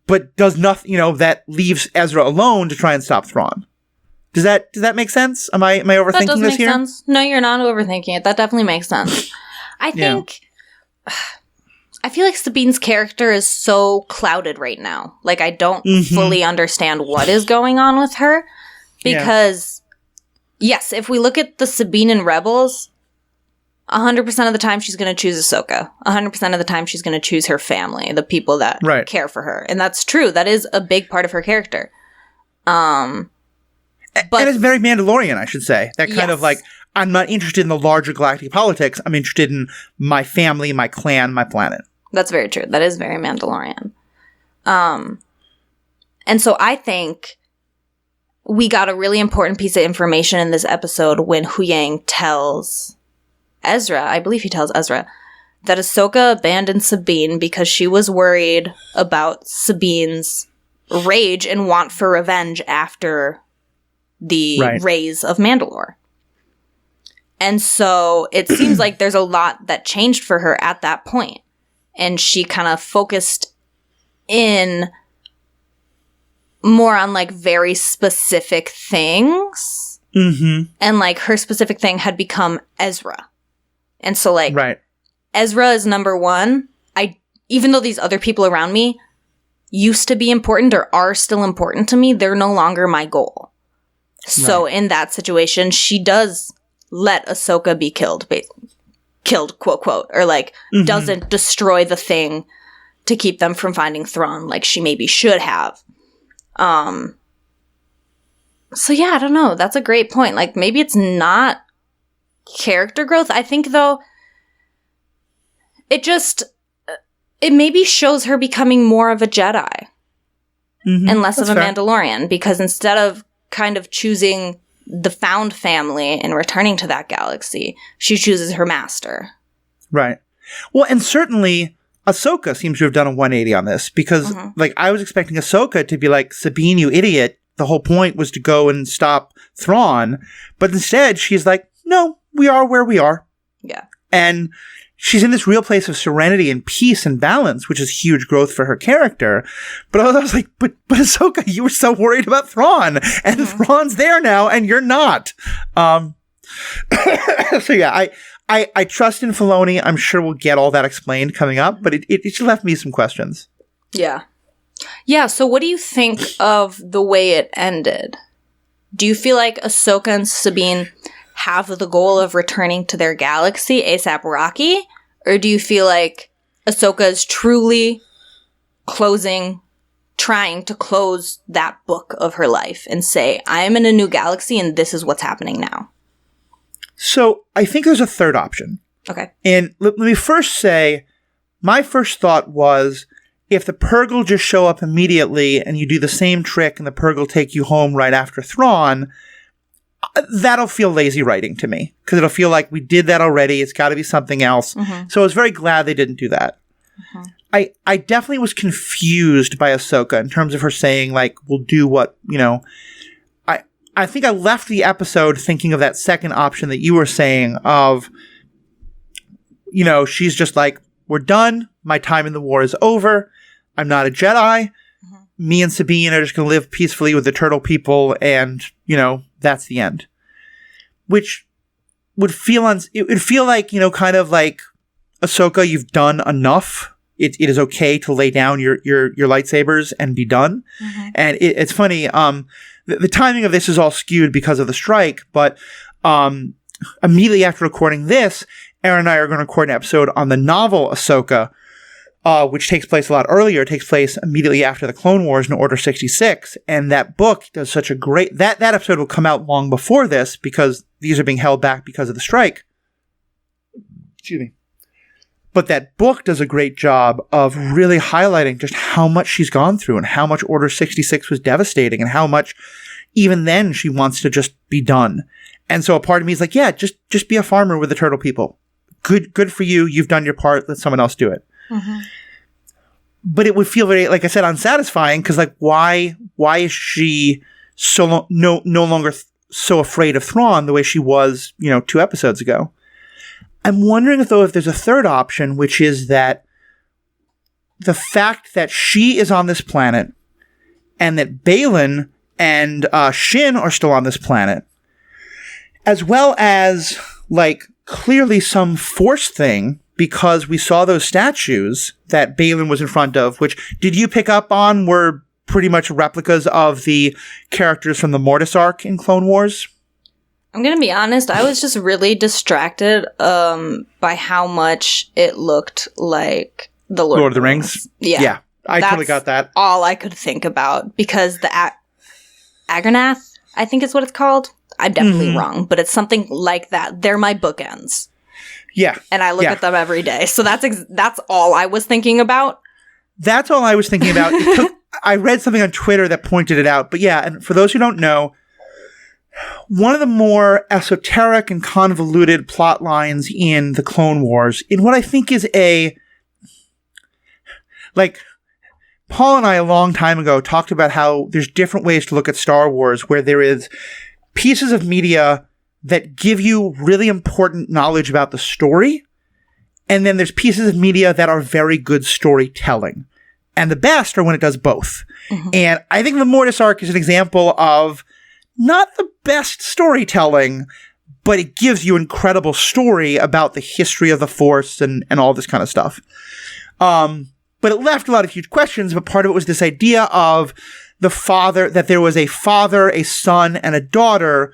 [SPEAKER 1] but does nothing, you know, that leaves Ezra alone to try and stop Thrawn. Does that make sense? Am I overthinking
[SPEAKER 2] that does
[SPEAKER 1] this
[SPEAKER 2] make
[SPEAKER 1] here?
[SPEAKER 2] Sense. No, you're not overthinking it. That definitely makes sense. I think, I feel like Sabine's character is so clouded right now. Like, I don't fully understand what is going on with her. Because, yes, if we look at the Sabine in Rebels, 100% of the time she's going to choose Ahsoka. 100% of the time she's going to choose her family, the people that care for her. And that's true. That is a big part of her character. But,
[SPEAKER 1] and it's very Mandalorian, I should say. That kind of like, I'm not interested in the larger galactic politics. I'm interested in my family, my clan, my planet.
[SPEAKER 2] That's very true. That is very Mandalorian. And so I think we got a really important piece of information in this episode when Huyang tells Ezra, I believe he tells Ezra, that Ahsoka abandoned Sabine because she was worried about Sabine's rage and want for revenge after the raise of Mandalore. And so it seems like there's a lot that changed for her at that point. And she kind of focused in more on like very specific things. And like her specific thing had become Ezra. And so like Ezra is number one. Even though these other people around me used to be important or are still important to me, they're no longer my goal. So in that situation, she does let Ahsoka be killed, quote, quote, or like doesn't destroy the thing to keep them from finding Thrawn like she maybe should have. So yeah, I don't know. That's a great point. Like maybe it's not character growth. I think though, it maybe shows her becoming more of a Jedi and less of a Mandalorian, because instead of kind of choosing the found family and returning to that galaxy, she chooses her master.
[SPEAKER 1] Right. Well, and certainly Ahsoka seems to have done a 180 on this, because like I was expecting Ahsoka to be like, Sabine, you idiot. The whole point was to go and stop Thrawn. But instead she's like, no, we are where we are.
[SPEAKER 2] Yeah. And
[SPEAKER 1] she's in this real place of serenity and peace and balance, which is huge growth for her character. But I was like, but Ahsoka, you were so worried about Thrawn, and Thrawn's there now, and you're not. So yeah, I trust in Filoni. I'm sure we'll get all that explained coming up, but it just left me some questions.
[SPEAKER 2] Yeah. Yeah, so what do you think of the way it ended? Do you feel like Ahsoka and Sabine have the goal of returning to their galaxy ASAP Rocky? Or do you feel like Ahsoka is truly trying to close that book of her life and say, I am in a new galaxy and this is what's happening now?
[SPEAKER 1] So I think there's a third option.
[SPEAKER 2] Okay.
[SPEAKER 1] And let me first say, my first thought was, if the Purrgil just show up immediately and you do the same trick and the Purrgil take you home right after Thrawn, that'll feel lazy writing to me, because it'll feel like we did that already. It's got to be something else. So I was very glad they didn't do that. I definitely was confused by Ahsoka in terms of her saying, like, we'll do what, I think I left the episode thinking of that second option that you were saying of, she's just like, we're done. My time in the war is over. I'm not a Jedi. Me and Sabine are just going to live peacefully with the turtle people, and, that's the end. Which would feel it would feel like, kind of like, Ahsoka, you've done enough. It is okay to lay down your lightsabers and be done. And it's funny, the timing of this is all skewed because of the strike, but immediately after recording this, Erin and I are going to record an episode on the novel Ahsoka, which takes place a lot earlier. It takes place immediately after the Clone Wars in Order 66. And that book does such a great... That episode will come out long before this, because these are being held back because of the strike. Excuse me. But that book does a great job of really highlighting just how much she's gone through and how much Order 66 was devastating and how much even then she wants to just be done. And so a part of me is like, yeah, just be a farmer with the turtle people. Good for you. You've done your part. Let someone else do it. But it would feel very, like I said, unsatisfying, because like, why is she no longer so afraid of Thrawn the way she was, 2 episodes ago? I'm wondering if there's a third option, which is that the fact that she is on this planet and that Baylan and Shin are still on this planet, as well as like clearly some Force thing, because we saw those statues that Baylan was in front of, which did you pick up on were pretty much replicas of the characters from the Mortis arc in Clone Wars?
[SPEAKER 2] I'm going to be honest, I was just really distracted by how much it looked like the Lord
[SPEAKER 1] of the Rings. Yeah, I totally got that.
[SPEAKER 2] All I could think about, because the Agarnath, I think is what it's called. I'm definitely wrong, but it's something like that. They're my bookends.
[SPEAKER 1] Yeah.
[SPEAKER 2] And I look at them every day. So that's all I was thinking about.
[SPEAKER 1] That's all I was thinking about. I read something on Twitter that pointed it out. But yeah, and for those who don't know, one of the more esoteric and convoluted plot lines in the Clone Wars, in what I think is Paul and I a long time ago talked about how there's different ways to look at Star Wars, where there is pieces of media that give you really important knowledge about the story, and then there's pieces of media that are very good storytelling. And the best are when it does both. And I think the Mortis arc is an example of not the best storytelling, but it gives you incredible story about the history of the Force and all this kind of stuff. But it left a lot of huge questions, but part of it was this idea of that there was a father, a son, and a daughter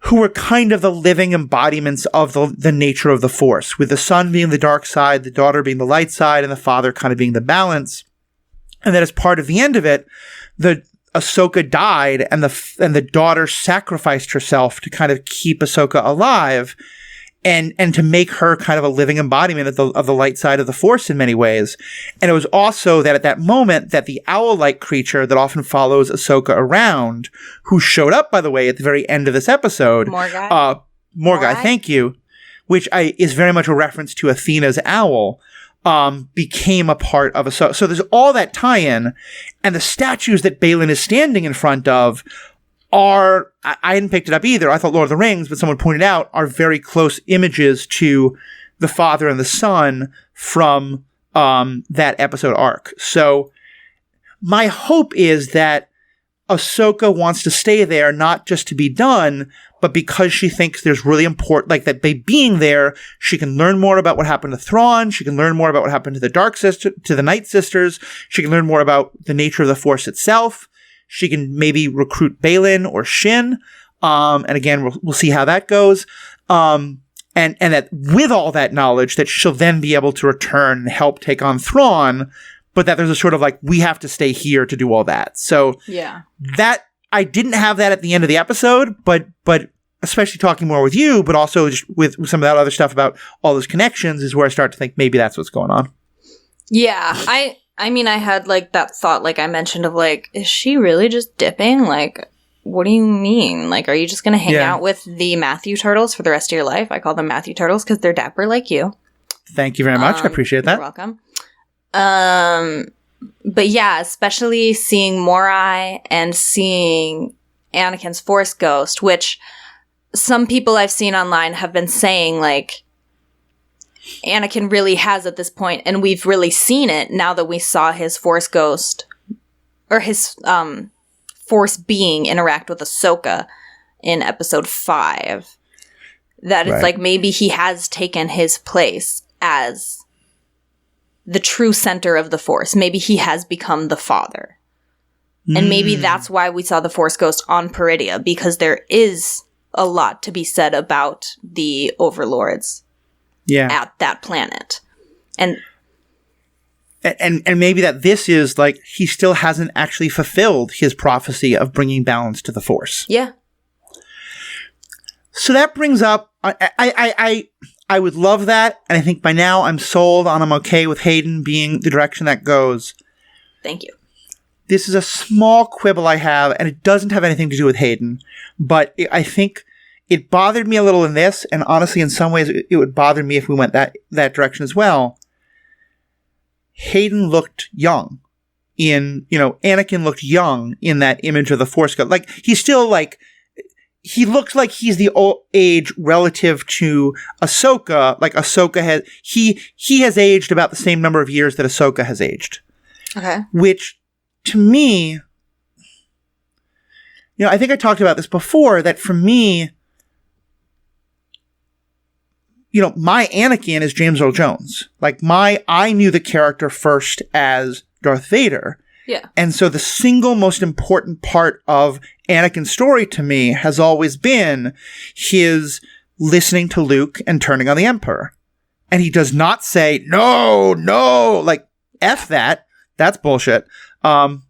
[SPEAKER 1] who were kind of the living embodiments of the nature of the Force, with the son being the dark side, the daughter being the light side, and the father kind of being the balance. And that as part of the end of it, the Ahsoka died, and the daughter sacrificed herself to kind of keep Ahsoka alive, and to make her kind of a living embodiment of the light side of the Force in many ways. And it was also that at that moment that the owl-like creature that often follows Ahsoka around, who showed up, by the way, at the very end of this episode, Morgai, thank you, which is very much a reference to Athena's owl, became a part of Ahsoka. So there's all that tie-in, and the statues that Baylan is standing in front of are, I hadn't picked it up either. I thought Lord of the Rings, but someone pointed out, are very close images to the father and the son from that episode arc. So my hope is that Ahsoka wants to stay there, not just to be done, but because she thinks there's really important, like that by being there, she can learn more about what happened to Thrawn. She can learn more about what happened to the Night Sisters. She can learn more about the nature of the Force itself. She can maybe recruit Baylan or Shin. And again, we'll see how that goes. And that with all that knowledge, that she'll then be able to return and help take on Thrawn, but that there's a sort of like, we have to stay here to do all that. So
[SPEAKER 2] yeah,
[SPEAKER 1] that I didn't have that at the end of the episode, but especially talking more with you, but also just with some of that other stuff about all those connections is where I start to think maybe that's what's going on.
[SPEAKER 2] Yeah, I mean, I had, like, that thought, like I mentioned, of, like, is she really just dipping? Like, what do you mean? Like, are you just going to hang out with the Matthew turtles for the rest of your life? I call them Matthew turtles because they're dapper like you.
[SPEAKER 1] Thank you very much. I appreciate that.
[SPEAKER 2] You're welcome. But yeah, especially seeing Morai and seeing Anakin's Force Ghost, which some people I've seen online have been saying, like, Anakin really has at this point, and we've really seen it now that we saw his Force Ghost, or his Force being interact with Ahsoka in episode 5. That it's like maybe he has taken his place as the true center of the Force. Maybe he has become the father. And maybe that's why we saw the Force Ghost on Peridia, because there is a lot to be said about the overlords. Yeah. At that planet. And
[SPEAKER 1] maybe that this is like, he still hasn't actually fulfilled his prophecy of bringing balance to the Force.
[SPEAKER 2] Yeah.
[SPEAKER 1] So that brings up, I would love that. And I think by now I'm sold on, I'm okay with Hayden being the direction that goes.
[SPEAKER 2] Thank you.
[SPEAKER 1] This is a small quibble I have, and it doesn't have anything to do with Hayden, but I think it bothered me a little in this, and honestly, in some ways, it would bother me if we went that direction as well. Hayden looked young Anakin looked young in that image of the Force Ghost. Like, he's still like, he looks like he's the old age relative to Ahsoka. Like, Ahsoka he has aged about the same number of years that Ahsoka has aged.
[SPEAKER 2] Okay.
[SPEAKER 1] Which, to me, I think I talked about this before, that for me, my Anakin is James Earl Jones. Like, I knew the character first as Darth Vader.
[SPEAKER 2] Yeah.
[SPEAKER 1] And so the single most important part of Anakin's story to me has always been his listening to Luke and turning on the Emperor. And he does not say, no, like, F that. That's bullshit. I'll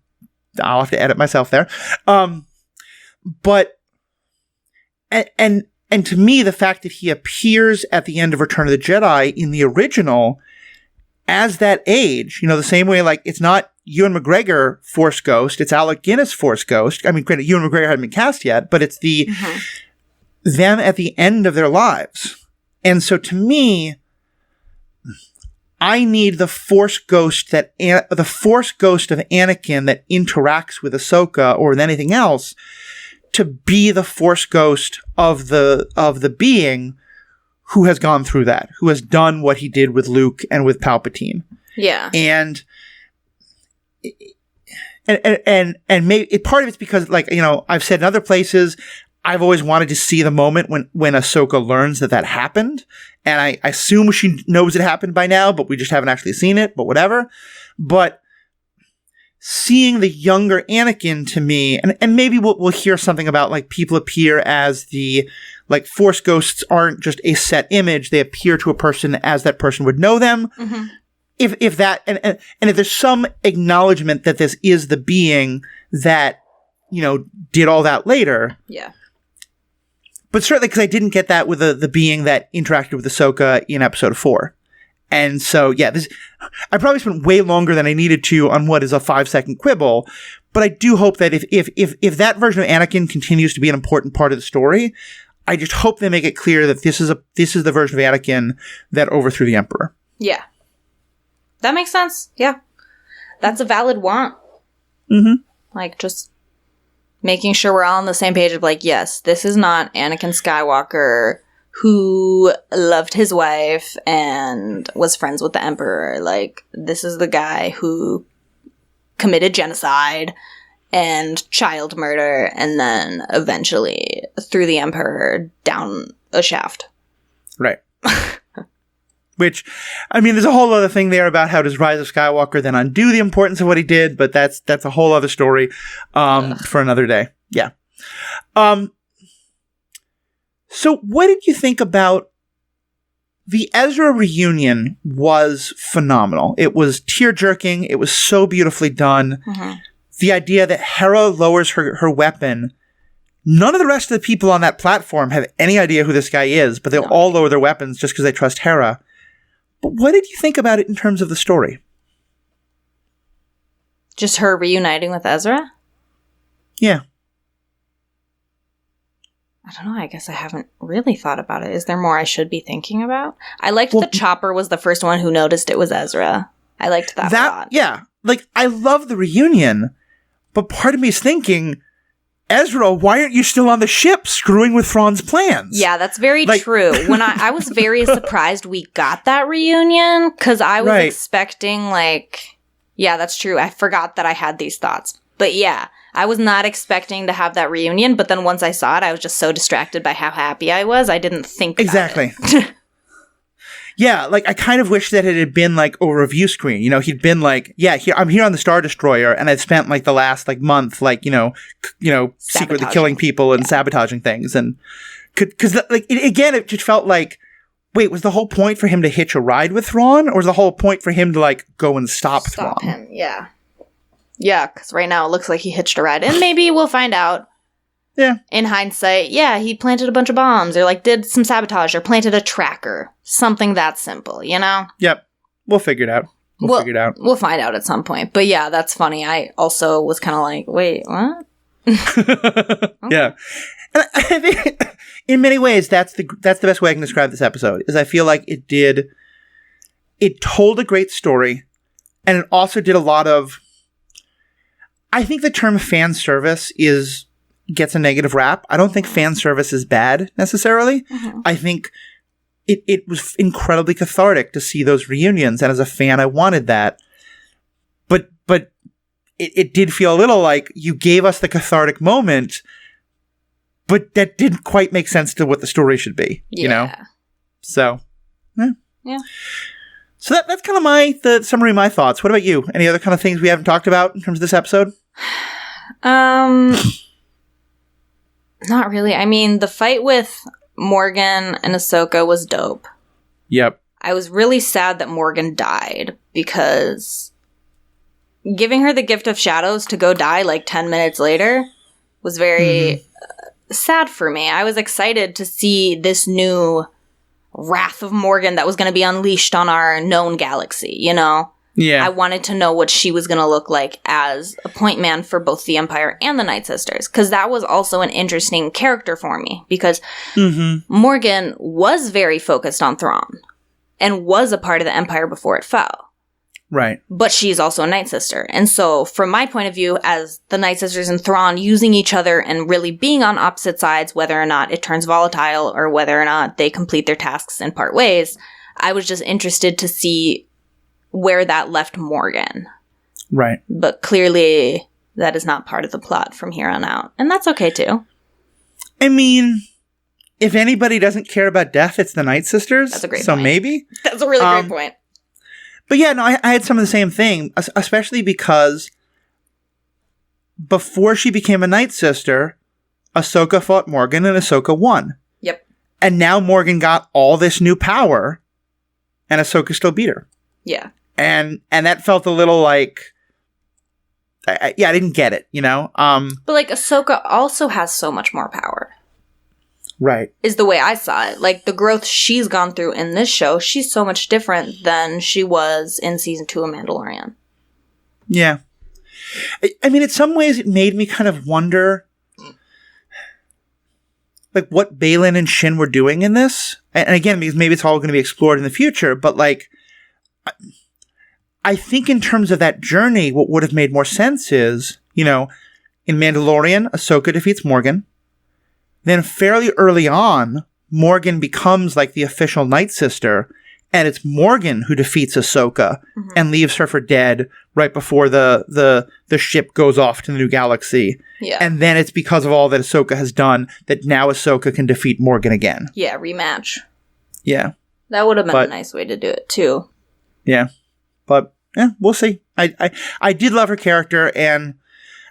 [SPEAKER 1] have to edit myself there. But to me, the fact that he appears at the end of Return of the Jedi in the original as that age, the same way, like, it's not Ewan McGregor Force Ghost, it's Alec Guinness Force Ghost. I mean, granted, Ewan McGregor hadn't been cast yet, but it's them at the end of their lives. And so to me, I need the Force Ghost of Anakin that interacts with Ahsoka or with anything else to be the Force Ghost of the being who has gone through that, who has done what he did with Luke and with Palpatine. Yeah. And maybe part of it's because, like, I've said in other places, I've always wanted to see the moment when Ahsoka learns that happened. And I assume she knows it happened by now, but we just haven't actually seen it, but whatever. But seeing the younger Anakin to me, and maybe we'll hear something about like people appear as the like Force ghosts aren't just a set image; they appear to a person as that person would know them.
[SPEAKER 2] Mm-hmm.
[SPEAKER 1] If that and if there's some acknowledgement that this is the being that did all that later,
[SPEAKER 2] yeah.
[SPEAKER 1] But certainly because I didn't get that with the being that interacted with Ahsoka in Episode 4. And so, yeah, I probably spent way longer than I needed to on what is a 5-second quibble, but I do hope that if that version of Anakin continues to be an important part of the story, I just hope they make it clear that this is the version of Anakin that overthrew the Emperor.
[SPEAKER 2] Yeah. That makes sense. Yeah. That's a valid want.
[SPEAKER 1] Mm-hmm.
[SPEAKER 2] Like, just making sure we're all on the same page of like, yes, this is not Anakin Skywalker who loved his wife and was friends with the Emperor. Like, this is the guy who committed genocide and child murder and then eventually threw the Emperor down a shaft.
[SPEAKER 1] Right. Which, I mean, there's a whole other thing there about how does Rise of Skywalker then undo the importance of what he did, but that's a whole other story for another day. Yeah. So what did you think about the Ezra reunion? Was phenomenal. It was tear-jerking. It was so beautifully done.
[SPEAKER 2] Mm-hmm.
[SPEAKER 1] The idea that Hera lowers her weapon. None of the rest of the people on that platform have any idea who this guy is, but they'll all lower their weapons just because they trust Hera. But what did you think about it in terms of the story?
[SPEAKER 2] Just her reuniting with Ezra?
[SPEAKER 1] Yeah.
[SPEAKER 2] I don't know. I guess I haven't really thought about it. Is there more I should be thinking about? I liked that Chopper was the first one who noticed it was Ezra. I liked that a lot.
[SPEAKER 1] Yeah. Like, I love the reunion, but part of me is thinking, Ezra, why aren't you still on the ship screwing with Thrawn's plans?
[SPEAKER 2] Yeah, that's very true. When I was very surprised we got that reunion, because I was expecting, like, yeah, that's true. I forgot that I had these thoughts. But yeah, I was not expecting to have that reunion, but then once I saw it, I was just so distracted by how happy I was, I didn't think about it.
[SPEAKER 1] Yeah, like, I kind of wish that it had been, like, a review screen. He'd been like, yeah, I'm here on the Star Destroyer, and I'd spent, like, the last, like, month, like, secretly killing people and sabotaging things. And, because, like, it just felt like, wait, was the whole point for him to hitch a ride with Thrawn? Or was the whole point for him to, like, go and stop Thrawn?
[SPEAKER 2] Him, yeah. Yeah, because right now it looks like he hitched a ride. And maybe we'll find out.
[SPEAKER 1] Yeah.
[SPEAKER 2] In hindsight, yeah, he planted a bunch of bombs or like did some sabotage or planted a tracker. Something that simple,
[SPEAKER 1] Yep. We'll figure it out. We'll figure it out.
[SPEAKER 2] We'll find out at some point. But yeah, that's funny. I also was kind of like, wait, what?
[SPEAKER 1] Yeah. And I think in many ways that's the best way I can describe this episode, is I feel like it told a great story, and it also did a lot of, I think the term fan service gets a negative rap. I don't think fan service is bad necessarily.
[SPEAKER 2] Mm-hmm.
[SPEAKER 1] I think it was incredibly cathartic to see those reunions, and as a fan, I wanted that. But it did feel a little like you gave us the cathartic moment, but that didn't quite make sense to what the story should be. So,
[SPEAKER 2] yeah.
[SPEAKER 1] So that's kind of the summary of my thoughts. What about you? Any other kind of things we haven't talked about in terms of this episode?
[SPEAKER 2] Not really. I mean, the fight with Morgan and Ahsoka was dope.
[SPEAKER 1] Yep.
[SPEAKER 2] I was really sad that Morgan died, because giving her the gift of shadows to go die like 10 minutes later was very sad for me. I was excited to see this new wrath of Morgan that was going to be unleashed on our known galaxy,
[SPEAKER 1] Yeah.
[SPEAKER 2] I wanted to know what she was going to look like as a point man for both the Empire and the Night Sisters, because that was also an interesting character for me, because Morgan was very focused on Thrawn and was a part of the Empire before it fell.
[SPEAKER 1] Right.
[SPEAKER 2] But she's also a Night Sister. And so from my point of view, as the Night Sisters and Thrawn using each other and really being on opposite sides, whether or not it turns volatile or whether or not they complete their tasks and part ways, I was just interested to see where that left Morgan.
[SPEAKER 1] Right.
[SPEAKER 2] But clearly that is not part of the plot from here on out. And that's okay too.
[SPEAKER 1] I mean, if anybody doesn't care about death, it's the Night Sisters.
[SPEAKER 2] That's a great point.
[SPEAKER 1] So maybe.
[SPEAKER 2] That's a really great point.
[SPEAKER 1] But yeah, no, I had some of the same thing, especially because before she became a Night Sister, Ahsoka fought Morgan and Ahsoka won.
[SPEAKER 2] Yep.
[SPEAKER 1] And now Morgan got all this new power and Ahsoka still beat her.
[SPEAKER 2] Yeah.
[SPEAKER 1] And that felt a little like, I didn't get it, you know?
[SPEAKER 2] But like Ahsoka also has so much more power.
[SPEAKER 1] Right.
[SPEAKER 2] Is the way I saw it. Like the growth she's gone through in this show, she's so much different than she was in season 2 of Mandalorian.
[SPEAKER 1] Yeah. I mean, in some ways it made me kind of wonder like what Baylan and Shin were doing in this. And again, because maybe it's all going to be explored in the future, but like I think in terms of that journey, what would have made more sense is, you know, in Mandalorian, Ahsoka defeats Morgan. Then fairly early on, Morgan becomes like the official Night Sister, and it's Morgan who defeats Ahsoka and leaves her for dead right before the ship goes off to the new galaxy.
[SPEAKER 2] Yeah.
[SPEAKER 1] And then it's because of all that Ahsoka has done that now Ahsoka can defeat Morgan again.
[SPEAKER 2] Yeah, rematch.
[SPEAKER 1] Yeah.
[SPEAKER 2] That would have been a nice way to do it, too.
[SPEAKER 1] Yeah. But, we'll see. I did love her character, and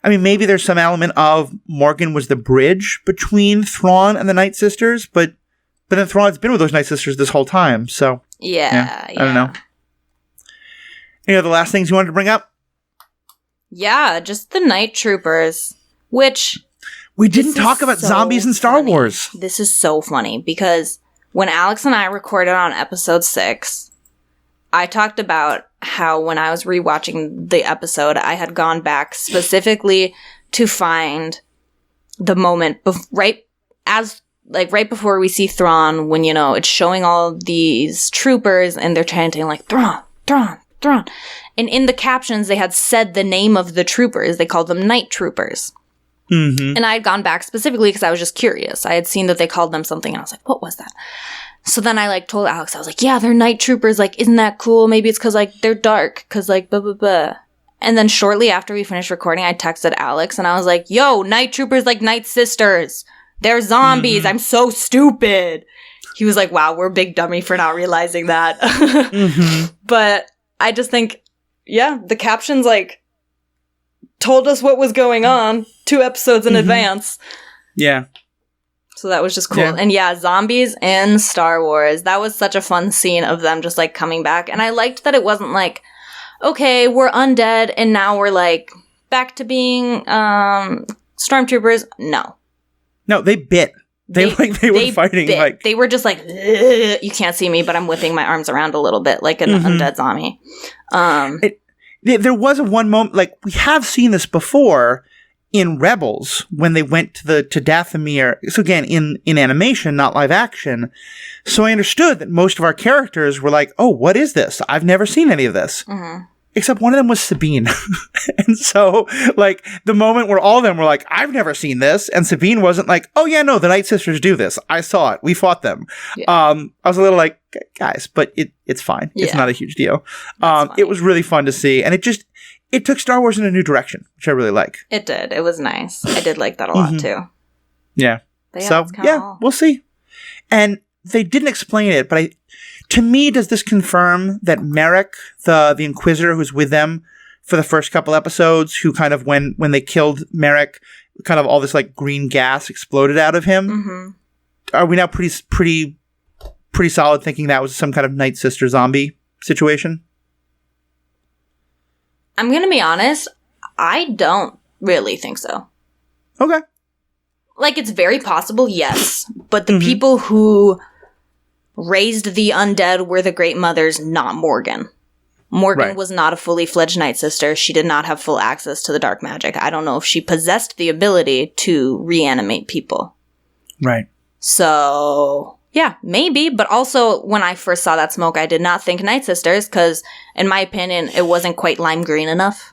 [SPEAKER 1] I mean, maybe there's some element of Morgan was the bridge between Thrawn and the Night Sisters, but then Thrawn's been with those Night Sisters this whole time, so.
[SPEAKER 2] Yeah.
[SPEAKER 1] I don't know. Any other last things you wanted to bring up?
[SPEAKER 2] Yeah, just the Night Troopers, which...
[SPEAKER 1] We didn't talk about zombies in Star Wars.
[SPEAKER 2] This is so funny, because when Alex and I recorded on episode 6, I talked about how when I was rewatching the episode, I had gone back specifically to find the moment right before we see Thrawn, when, you know, it's showing all these troopers and they're chanting like, Thrawn, Thrawn, Thrawn. And in the captions, they had said the name of the troopers. They called them Night Troopers. Mm-hmm. And I had gone back specifically because I was just curious. I had seen that they called them something and I was like, what was that? So then I like told Alex, I was like, yeah, they're Night Troopers. Like, isn't that cool? Maybe it's because like they're dark. Because like, blah, blah, blah. And then shortly after we finished recording, I texted Alex and I was like, yo, Night Troopers like Night Sisters. They're zombies. Mm-hmm. I'm so stupid. He was like, wow, we're a big dummy for not realizing that. But I just think, yeah, the captions like told us what was going on 2 episodes in advance.
[SPEAKER 1] Yeah.
[SPEAKER 2] So that was just cool. Yeah. And yeah, zombies in Star Wars. That was such a fun scene of them just like coming back. And I liked that it wasn't like, okay, we're undead and now we're like back to being stormtroopers. No.
[SPEAKER 1] No, they bit. They were fighting bit. Like
[SPEAKER 2] they were just like, ugh. You can't see me, but I'm whipping my arms around a little bit like an undead zombie.
[SPEAKER 1] There was one moment, like we have seen this before in Rebels when they went to Dathomir. So again, in animation, not live action. So I understood that most of our characters were like, "Oh, what is this? I've never seen any of this." Except one of them was Sabine. And so, like, the moment where all of them were like, I've never seen this. And Sabine wasn't like, oh, yeah, no, the Night Sisters do this. I saw it. We fought them. Yeah. I was a little like, guys, but it's fine. Yeah. It's not a huge deal. It was really fun to see. And it took Star Wars in a new direction, which I really like.
[SPEAKER 2] It did. It was nice. I did like that a lot, too.
[SPEAKER 1] Yeah. So, yeah, we'll see. And they didn't explain it, but to me, does this confirm that Merrick, the Inquisitor who's with them for the first couple episodes, who kind of, when they killed Merrick, kind of all this like green gas exploded out of him? Are we now pretty solid thinking that was some kind of Night Sister zombie situation?
[SPEAKER 2] I'm going to be honest. I don't really think so.
[SPEAKER 1] Okay.
[SPEAKER 2] Like, it's very possible, yes. But the people who raised the undead were the Great Mothers, not Morgan. Morgan was not a fully fledged Night Sister. She did not have full access to the dark magic. I don't know if she possessed the ability to reanimate people.
[SPEAKER 1] Right.
[SPEAKER 2] So, yeah, maybe. But also, when I first saw that smoke, I did not think Night Sisters, because, in my opinion, it wasn't quite lime green enough.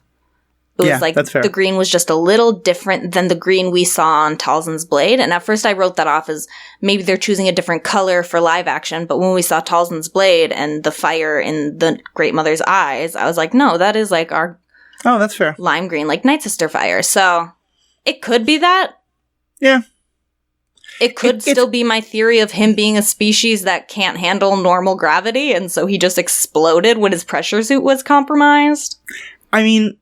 [SPEAKER 2] It was like the green was just a little different than the green we saw on Talzin's blade. And at first I wrote that off as maybe they're choosing a different color for live action. But when we saw Talzin's blade and the fire in the Great Mother's eyes, I was like, no, that is like our
[SPEAKER 1] that's fair.
[SPEAKER 2] Lime green, like Night Sister fire. So it could be that.
[SPEAKER 1] Yeah.
[SPEAKER 2] It could still be my theory of him being a species that can't handle normal gravity. And so he just exploded when his pressure suit was compromised.
[SPEAKER 1] I mean,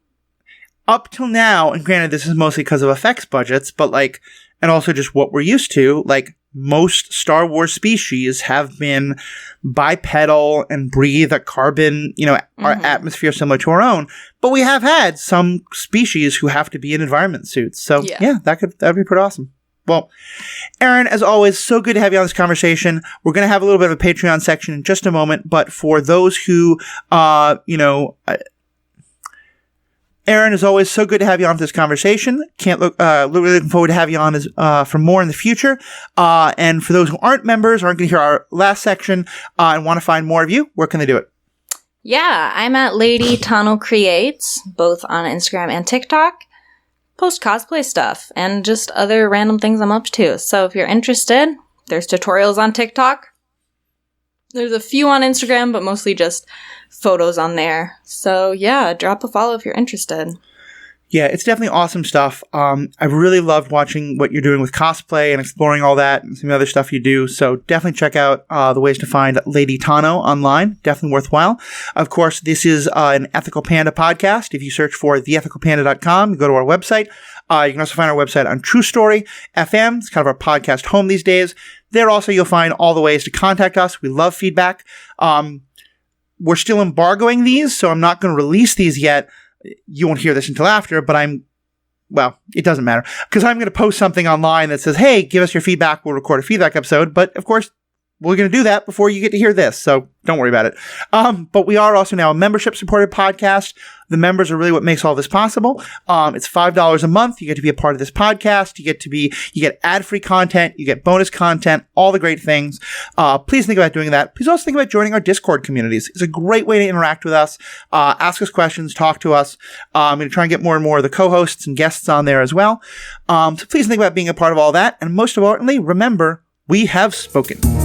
[SPEAKER 1] up till now, and granted, this is mostly because of effects budgets, but like, and also just what we're used to, like, most Star Wars species have been bipedal and breathe a carbon, our atmosphere similar to our own. But we have had some species who have to be in environment suits. So yeah, that'd be pretty awesome. Well, Erin, as always, so good to have you on this conversation. We're going to have a little bit of a Patreon section in just a moment, but for those who, Erin, as always, so good to have you on for this conversation. Really looking forward to have you on for more in the future. And for those who aren't members, aren't going to hear our last section, and want to find more of you, where can they do it?
[SPEAKER 2] Yeah, I'm at Lady Tano Creates, both on Instagram and TikTok. Post cosplay stuff and just other random things I'm up to. So if you're interested, there's tutorials on TikTok. There's a few on Instagram, but mostly just photos on there. So yeah, drop a follow if you're interested.
[SPEAKER 1] Yeah, it's definitely awesome stuff. I really loved watching what you're doing with cosplay and exploring all that and some other stuff you do. So definitely check out the ways to find Lady Tano online. Definitely worthwhile. Of course, this is an Ethical Panda podcast. If you search for theethicalpanda.com, you go to our website. You can also find our website on True Story FM. It's kind of our podcast home these days. There also you'll find all the ways to contact us. We love feedback. We're still embargoing these, so I'm not going to release these yet. You won't hear this until after, but it doesn't matter, because I'm going to post something online that says, hey, give us your feedback. We'll record a feedback episode. But of course, we're going to do that before you get to hear this, so don't worry about it. But we are also now a membership-supported podcast. The members are really what makes all this possible. It's $5 a month. You get to be a part of this podcast. You get ad-free content. You get bonus content, all the great things. Please think about doing that. Please also think about joining our Discord communities. It's a great way to interact with us, ask us questions, talk to us. I'm going to try and get more and more of the co-hosts and guests on there as well. So please think about being a part of all that. And most importantly, remember, we have spoken.